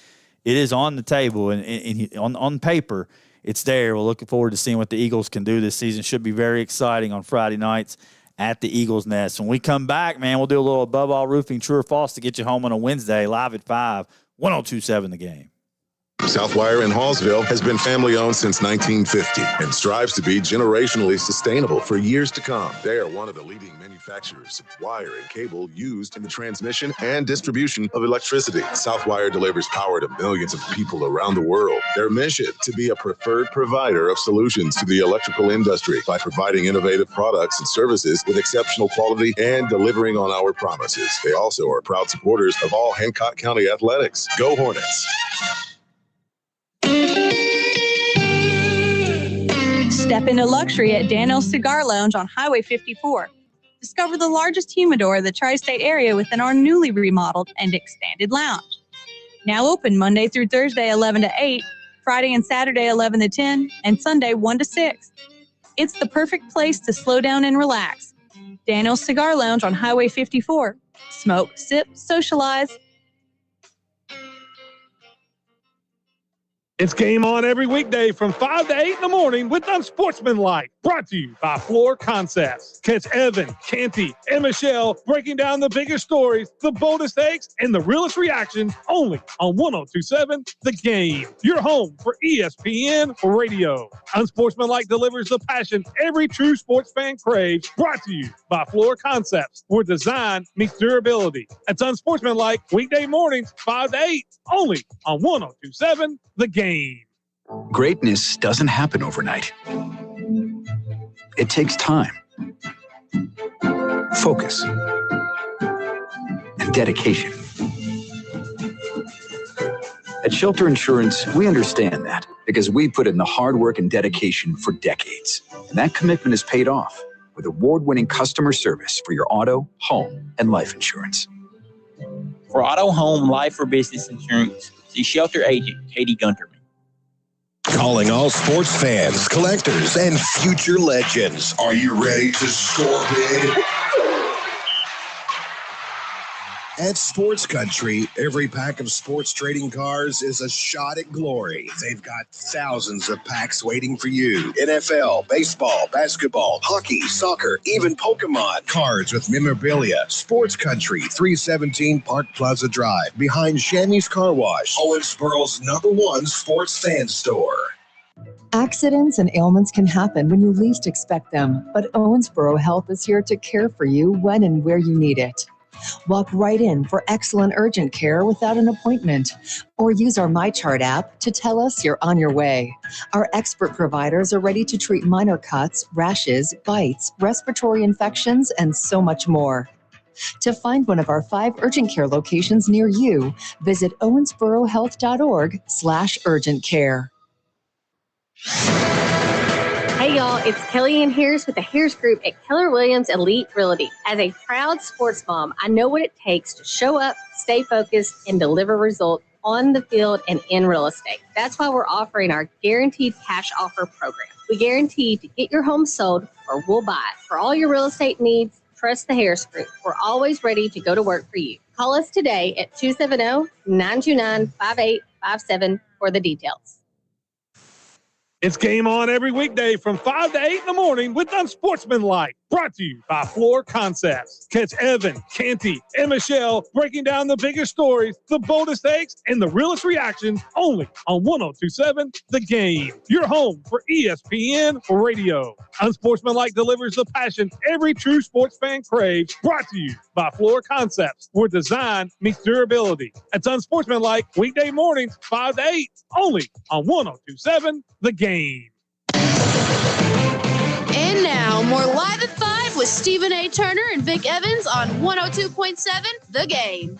It is on the table and on paper. It's there. We're looking forward to seeing what the Eagles can do this season. Should be very exciting on Friday nights at the Eagles Nest. When we come back, man, we'll do a little Above All Roofing, True or False, to get you home on a Wednesday, live at 5, 102.7 The Game. Southwire in Hallsville has been family-owned since 1950 and strives to be generationally sustainable for years to come. They are one of the leading manufacturers of wire and cable used in the transmission and distribution of electricity. Southwire delivers power to millions of people around the world. Their mission to be a preferred provider of solutions to the electrical industry by providing innovative products and services with exceptional quality and delivering on our promises. They also are proud supporters of all Hancock County athletics. Go Hornets! Step into luxury at Daniel's Cigar Lounge on Highway 54. Discover the largest humidor in the tri-state area within our newly remodeled and expanded lounge. Now open Monday through Thursday 11 to 8, Friday and Saturday 11 to 10, and Sunday 1 to 6. It's the perfect place to slow down and relax. Daniel's Cigar Lounge on Highway 54. Smoke, sip, socialize. It's game on every weekday from 5 to 8 in the morning with Unsportsmanlike. Brought to you by Floor Concepts. Catch Evan, Canty, and Michelle breaking down the biggest stories, the boldest takes, and the realest reactions only on 102.7 The Game. Your home for ESPN Radio. Unsportsmanlike delivers the passion every true sports fan craves. Brought to you by Floor Concepts, where design meets durability. That's Unsportsmanlike weekday mornings 5 to 8 only on 102.7 The Game. Greatness doesn't happen overnight. It takes time, focus, and dedication. At Shelter Insurance, we understand that because we put in the hard work and dedication for decades. And that commitment is paid off with award-winning customer service for your auto, home, and life insurance. For auto, home, life, or business insurance, see Shelter Agent Katie Gunterman. Calling all sports fans, collectors, and future legends. Are you ready to score big? At Sports Country, every pack of sports trading cards is a shot at glory. They've got thousands of packs waiting for you. NFL, baseball, basketball, hockey, soccer, even Pokemon. Cards with memorabilia. Sports Country, 317 Park Plaza Drive, behind Shanny's Car Wash. Owensboro's #1 sports fan store. Accidents and ailments can happen when you least expect them, but Owensboro Health is here to care for you when and where you need it. Walk right in for excellent urgent care without an appointment. Or use our MyChart app to tell us you're on your way. Our expert providers are ready to treat minor cuts, rashes, bites, respiratory infections, and so much more. To find one of our 5 urgent care locations near you, visit owensborohealth.org/urgent care. Hey y'all, it's Kelly Ann Harris with the Harris Group at Keller Williams Elite Realty. As a proud sports mom, I know what it takes to show up, stay focused, and deliver results on the field and in real estate. That's why we're offering our Guaranteed Cash Offer program. We guarantee to get your home sold or we'll buy it. For all your real estate needs, trust the Harris Group. We're always ready to go to work for you. Call us today at 270-929-5857 for the details. It's game on every weekday from 5 to 8 in the morning with Unsportsmanlike. Brought to you by Floor Concepts. Catch Evan, Canty, and Michelle breaking down the biggest stories, the boldest takes, and the realest reactions only on 102.7 The Game. Your home for ESPN Radio. Unsportsmanlike delivers the passion every true sports fan craves. Brought to you by Floor Concepts, where design meets durability. It's Unsportsmanlike weekday mornings 5 to 8 only on 102.7 The Game. And now, more Live at 5 with Stephen A. Turner and Vic Evans on 102.7 The Game.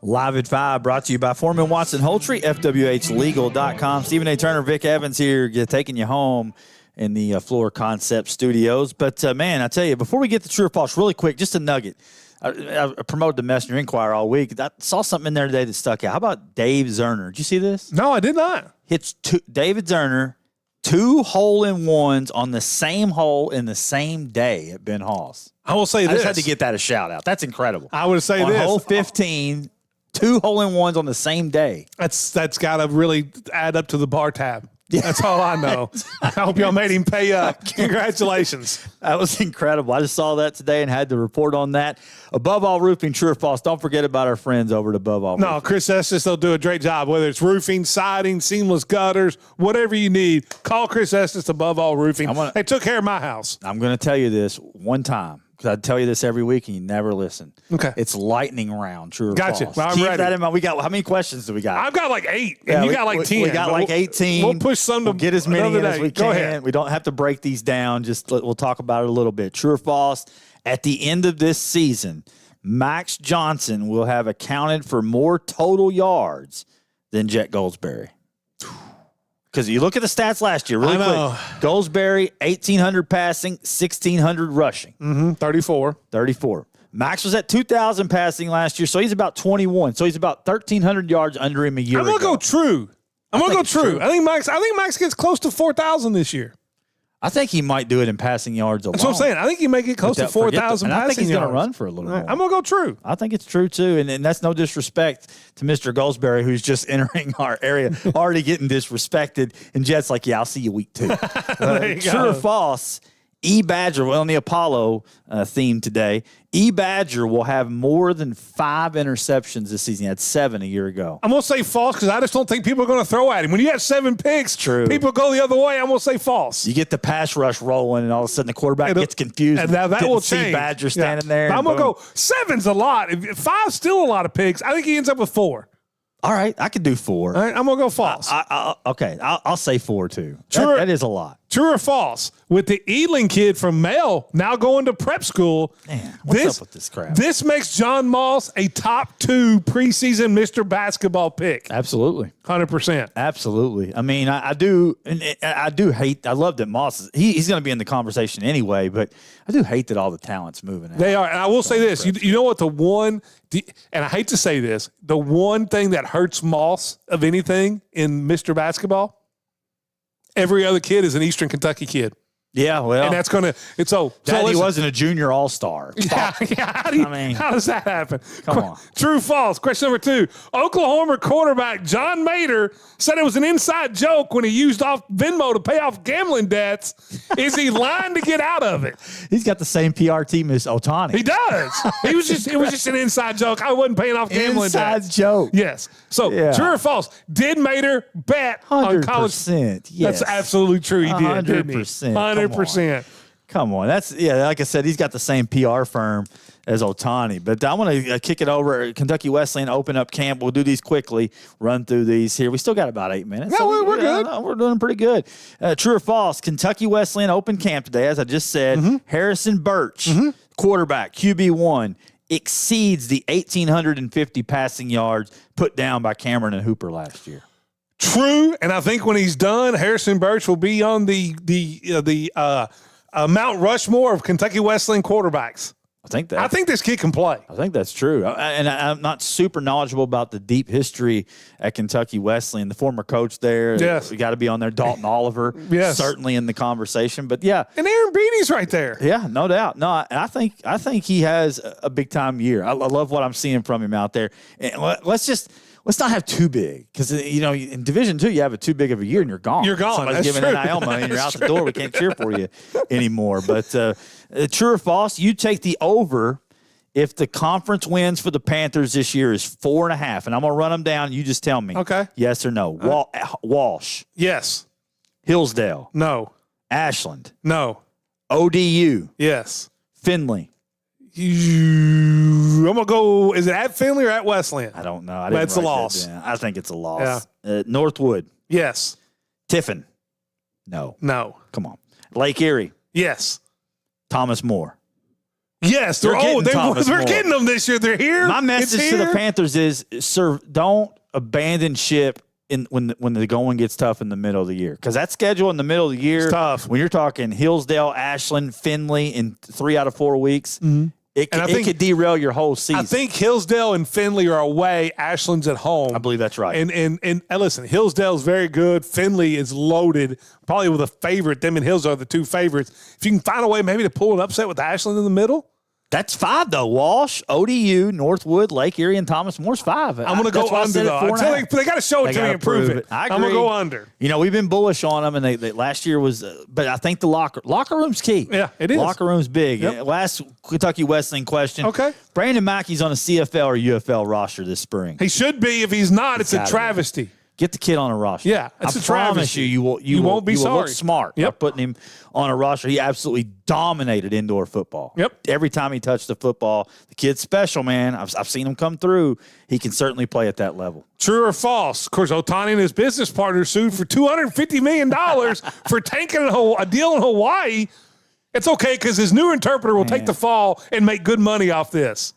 Live at 5 brought to you by Foreman Watson Holtrey, FWHlegal.com. Stephen A. Turner, Vic Evans here, taking you home in the Floor Concept Studios. But, man, I tell you, before we get to true or false, really quick, just a nugget. I promoted the Messenger Inquirer all week. I saw something in there today that stuck out. How about Dave Zerner? Did you see this? No, I did not. Hits David Zerner 2 hole-in-ones on the same hole in the same day at Ben Hoss. I will say this. I just had to get that a shout-out. That's incredible. I would say on this. Hole 15, 2 hole-in-ones on the same day. That's got to really add up to the bar tab. That's all I know. I hope y'all made him pay up. Congratulations. That was incredible. I just saw that today and had to report on that. Above All Roofing, true or false? Don't forget about our friends over at Above All Roofing. No, Chris Estes, they'll do a great job. Whether it's roofing, siding, seamless gutters, whatever you need, call Chris Estes, Above All Roofing. They took care of my house. I'm going to tell you this one time, because I tell you this every week and you never listen. Okay. It's lightning round, true or gotcha. false. Well, I'm Keep ready. that in mind. We got, how many questions do we got? I've got like 8, and you got like 10. We got like 18. We'll push some to get as many in as we can. Go ahead. We don't have to break these down. We'll talk about it a little bit. True or false? At the end of this season, Max Johnson will have accounted for more total yards than Jet Goldsberry. Because you look at the stats last year, really quick. Goldsberry, 1,800 passing, 1,600 rushing. 34. Max was at 2,000 passing last year, so he's about 21. So he's about 1,300 yards under him a year ago. I'm going to go true. I think Max gets close to 4,000 this year. I think he might do it in passing yards alone. That's what I'm saying. I think he may get close to 4,000 passing yards. I think he's going to run for a little more. I'm going to go true. I think it's true, too. And that's no disrespect to Mr. Goldsberry, who's just entering our area, already getting disrespected. And Jet's like, yeah, I'll see you week 2. True or false? E-Badger, on the Apollo theme today, E-Badger will have more than 5 interceptions this season. He had 7 a year ago. I'm going to say false because I just don't think people are going to throw at him. When you have 7 picks, people go the other way. I'm going to say false. You get the pass rush rolling, and all of a sudden the quarterback gets confused. And now that will change. Badger standing there. I'm going to go 7's a lot. 5's still a lot of picks. I think he ends up with 4. All right, I could do 4. All right, I'm going to go false. I'll say 4, too. True, that is a lot. True or false? With the Ealing kid from Mel now going to prep school, man, what's up with this crap? This makes John Moss a top 2 preseason Mr. Basketball pick. Absolutely. 100%. Absolutely. I mean, I do hate, I love that Moss, he's going to be in the conversation anyway, but I do hate that all the talent's moving out. They are. And I will say this, you know what and I hate to say this, the one thing that hurts Moss of anything in Mr. Basketball, every other kid is an Eastern Kentucky kid. Yeah, well. And that's going to – it's so – he wasn't a junior all-star. Yeah. How does that happen? Come on. True, false. Question number 2. Oklahoma quarterback John Mater said it was an inside joke when he used off Venmo to pay off gambling debts. Is he lying to get out of it? He's got the same PR team as Otani. He does. It was just an inside joke. I wasn't paying off gambling debts. Inside joke. Yes. So, True or false? Did Mater bet on college? 100%. Yes. That's absolutely true. He did, didn't he? 100%. 100%. Come on. Like I said, he's got the same PR firm as Otani. But I want to kick it over. Kentucky Wesleyan open up camp. We'll do these quickly, run through these here. We still got about 8 minutes. Yeah, so we're good. We're doing pretty good. True or false, Kentucky Wesleyan open camp today, as I just said. Harrison Birch, quarterback, QB1, exceeds the 1,850 passing yards put down by Cameron and Hooper last year. True, and I think when he's done, Harrison Birch will be on the Mount Rushmore of Kentucky Wesleyan quarterbacks. I think this kid can play. I think that's true. And I'm not super knowledgeable about the deep history at Kentucky Wesleyan. The former coach there, yes, we got to be on there. Dalton Oliver, yes, certainly in the conversation. But yeah, and Aaron Beatty's right there. Yeah, no doubt. No, I think he has a big time year. I love what I'm seeing from him out there. And let's not have too big, because in Division II you have a too big of a year and you're gone. You're gone. Somebody's giving NIL money and you're out the door. We can't cheer for you anymore. But true or false? You take the over if the conference wins for the Panthers this year is 4.5, and I'm gonna run them down. You just tell me. Okay. Yes or no? Walsh. Yes. Hillsdale. No. Ashland. No. ODU. Yes. Finley. I'm going to go, is it at Finley or at Wesleyan? I don't know. That's a loss. I think it's a loss. Yeah. Northwood. Yes. Tiffin. No. No. Come on. Lake Erie. Yes. Thomas More. Yes. They're getting them this year. They're here. My message to the Panthers is, sir, don't abandon ship when the going gets tough in the middle of the year, because that schedule in the middle of the year, it's tough. When you're talking Hillsdale, Ashland, Finley in 3 out of 4 weeks, it could derail your whole season. I think Hillsdale and Finley are away. Ashland's at home. I believe that's right. And listen, Hillsdale's very good. Finley is loaded, probably with a favorite. Them and Hillsdale are the two favorites. If you can find a way maybe to pull an upset with Ashland in the middle. That's 5, though. Walsh, ODU, Northwood, Lake Erie, and Thomas Moore's 5. I'm going to go under, though. They got to show it to me and prove it. I agree. I'm going to go under. We've been bullish on them, and they last year was but I think the locker room's key. Yeah, it is. Locker room's big. Yep. Last Kentucky Wesleyan question. Okay. Brandon Mackey's on a CFL or UFL roster this spring. He should be. If he's not, it's a travesty. Get the kid on a roster. Yeah, it's I a promise travesty. you won't be sorry. Look smart by putting him on a roster. He absolutely dominated indoor football. Yep. Every time he touched the football, the kid's special, man. I've seen him come through. He can certainly play at that level. True or false? Of course, Otani and his business partner sued for $250 million for tanking a deal in Hawaii. It's okay because his new interpreter will take the fall and make good money off this.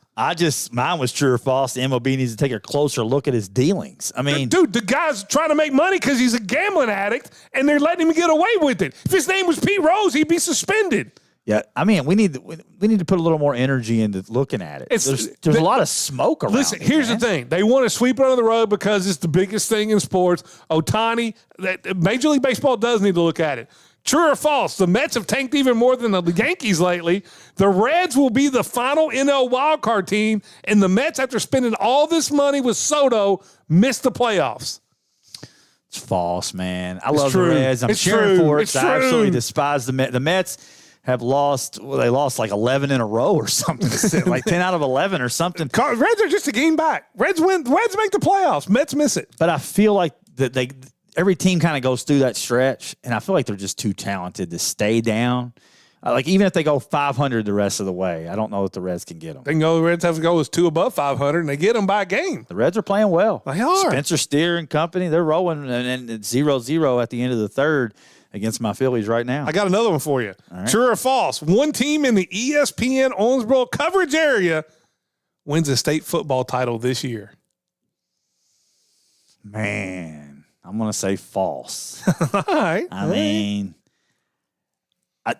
Mine was true or false. The MLB needs to take a closer look at his dealings. I mean, dude, the guy's trying to make money because he's a gambling addict, and they're letting him get away with it. If his name was Pete Rose, he'd be suspended. Yeah, I mean, we need to put a little more energy into looking at it. There's a lot of smoke around. Listen, here's the thing: they want to sweep it under the rug because it's the biggest thing in sports. Otani, Major League Baseball does need to look at it. True or false? The Mets have tanked even more than the Yankees lately. The Reds will be the final NL wildcard team, and the Mets, after spending all this money with Soto, missed the playoffs. It's false, man. I love the Reds. I'm cheering for it. I absolutely despise the Mets. The Mets have lost. Well, they lost like 11 in a row or something, like 10 out of 11 or something. Reds are just a game back. Reds win. Reds make the playoffs. Mets miss it. But I feel like that every team kind of goes through that stretch, and I feel like they're just too talented to stay down. Like, even if they go 500 the rest of the way, I don't know if the Reds can get them. They can go. The Reds have to go as 2 above 500, and they get them by a game. The Reds are playing well. They are. Spencer Steer and company, they're rolling, and it's 0-0 at the end of the third against my Phillies right now. I got another one for you. Right. True or false? One team in the ESPN Owensboro coverage area wins a state football title this year. Man, I'm going to say false. All right. I mean,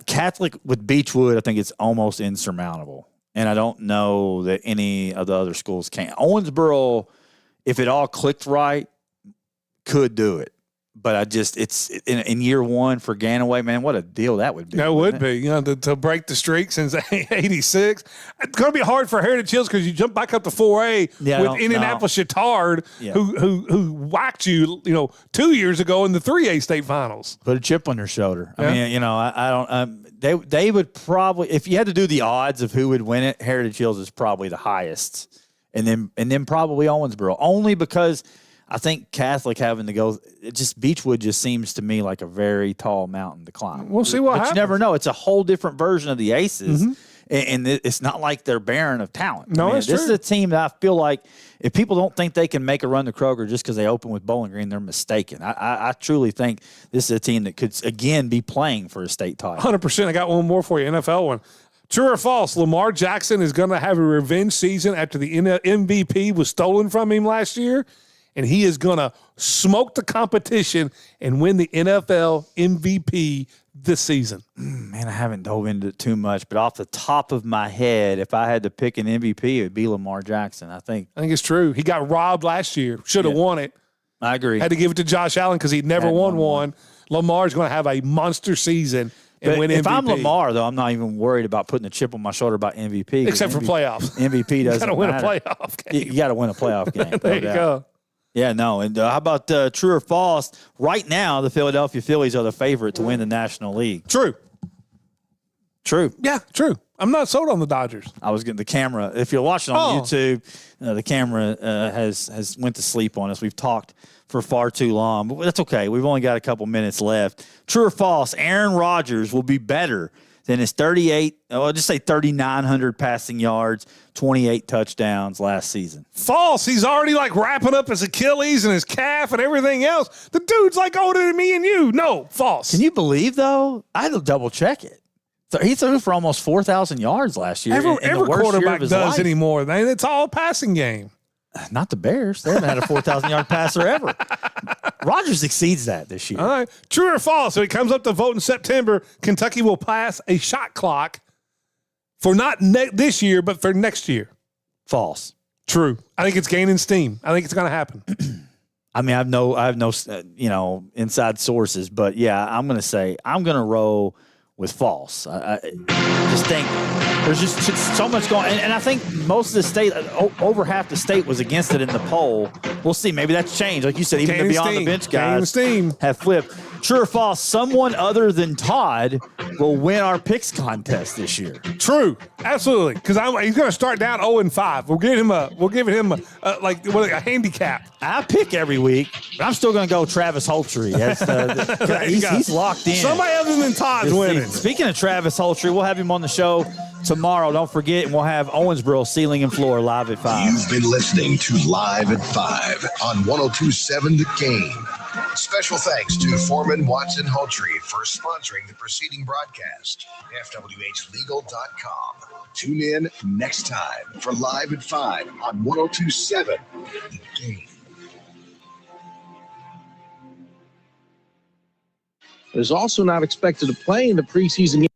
Catholic with Beechwood, I think it's almost insurmountable. And I don't know that any of the other schools can. Owensboro, if it all clicked right, could do it. But it's in year one for Ganaway, man, what a deal that would be. That would be, to break the streak since 86. It's going to be hard for Heritage Hills because you jump back up to 4A with Indianapolis Chatard, who whacked you, 2 years ago in the 3A state finals. Put a chip on their shoulder. Yeah. I mean, I don't. They would probably, if you had to do the odds of who would win it, Heritage Hills is probably the highest, and then probably Owensboro, only because I think Catholic having to go, Beechwood just seems to me like a very tall mountain to climb. We'll see what happens. But you never know. It's a whole different version of the Aces. And it's not like they're barren of talent. No, it's this true. is a team that I feel like if people don't think they can make a run to Kroger just because they open with Bowling Green, they're mistaken. I truly think this is a team that could, again, be playing for a state title. 100%. I got one more for you, NFL one. True or false, Lamar Jackson is going to have a revenge season after the MVP was stolen from him last year, and he is going to smoke the competition and win the NFL MVP this season. Man, I haven't dove into it too much, but off the top of my head, if I had to pick an MVP, it would be Lamar Jackson, I think. I think it's true. He got robbed last year. Should have won it. I agree. Had to give it to Josh Allen because he'd never won one. Lamar's going to have a monster season and win MVP. If I'm Lamar, though, I'm not even worried about putting a chip on my shoulder about MVP. Except for playoffs. MVP doesn't matter. You got to win a playoff game. You got to win a playoff game. There you go. Yeah, no. And how about true or false? Right now, the Philadelphia Phillies are the favorite to win the National League. True. Yeah, true. I'm not sold on the Dodgers. I was getting the camera. If you're watching on YouTube, the camera has went to sleep on us. We've talked for far too long, but that's okay. We've only got a couple minutes left. True or false? Aaron Rodgers will be better than his 3,900 passing yards, 28 touchdowns last season. False. He's already like wrapping up his Achilles and his calf and everything else. The dude's like older than me and you. No, false. Can you believe, though? I had to double check it. So he threw for almost 4,000 yards last year. Every quarterback does anymore. Man, it's all passing game. Not the Bears. They haven't had a 4,000-yard passer ever. Rodgers exceeds that this year. All right. True or false? So he comes up to vote in September. Kentucky will pass a shot clock for not this year, but for next year. False. True. I think it's gaining steam. I think it's going to happen. I mean, I have no inside sources, but yeah, I'm going to roll with false. I just think there's just so much going on. And I think most of the state, over half the state was against it in the poll. We'll see. Maybe that's changed. Like you said, even the beyond the bench guys have flipped. True or false, someone other than Todd will win our picks contest this year. True. Absolutely. Because he's going to start down 0-5. We're giving him a handicap. I pick every week, but I'm still going to go Travis Holtrey. He's locked in. Somebody other than Todd's winning. Speaking of Travis Holtrey, we'll have him on the show tomorrow. Don't forget, and we'll have Owensboro Ceiling and Floor live at 5. You've been listening to Live at 5 on 102.7 The Game. Special thanks to Foreman Watson Holtrey for sponsoring the preceding broadcast. FWHlegal.com. Tune in next time for Live at 5 on 102.7 The Game. Is also not expected to play in the preseason game.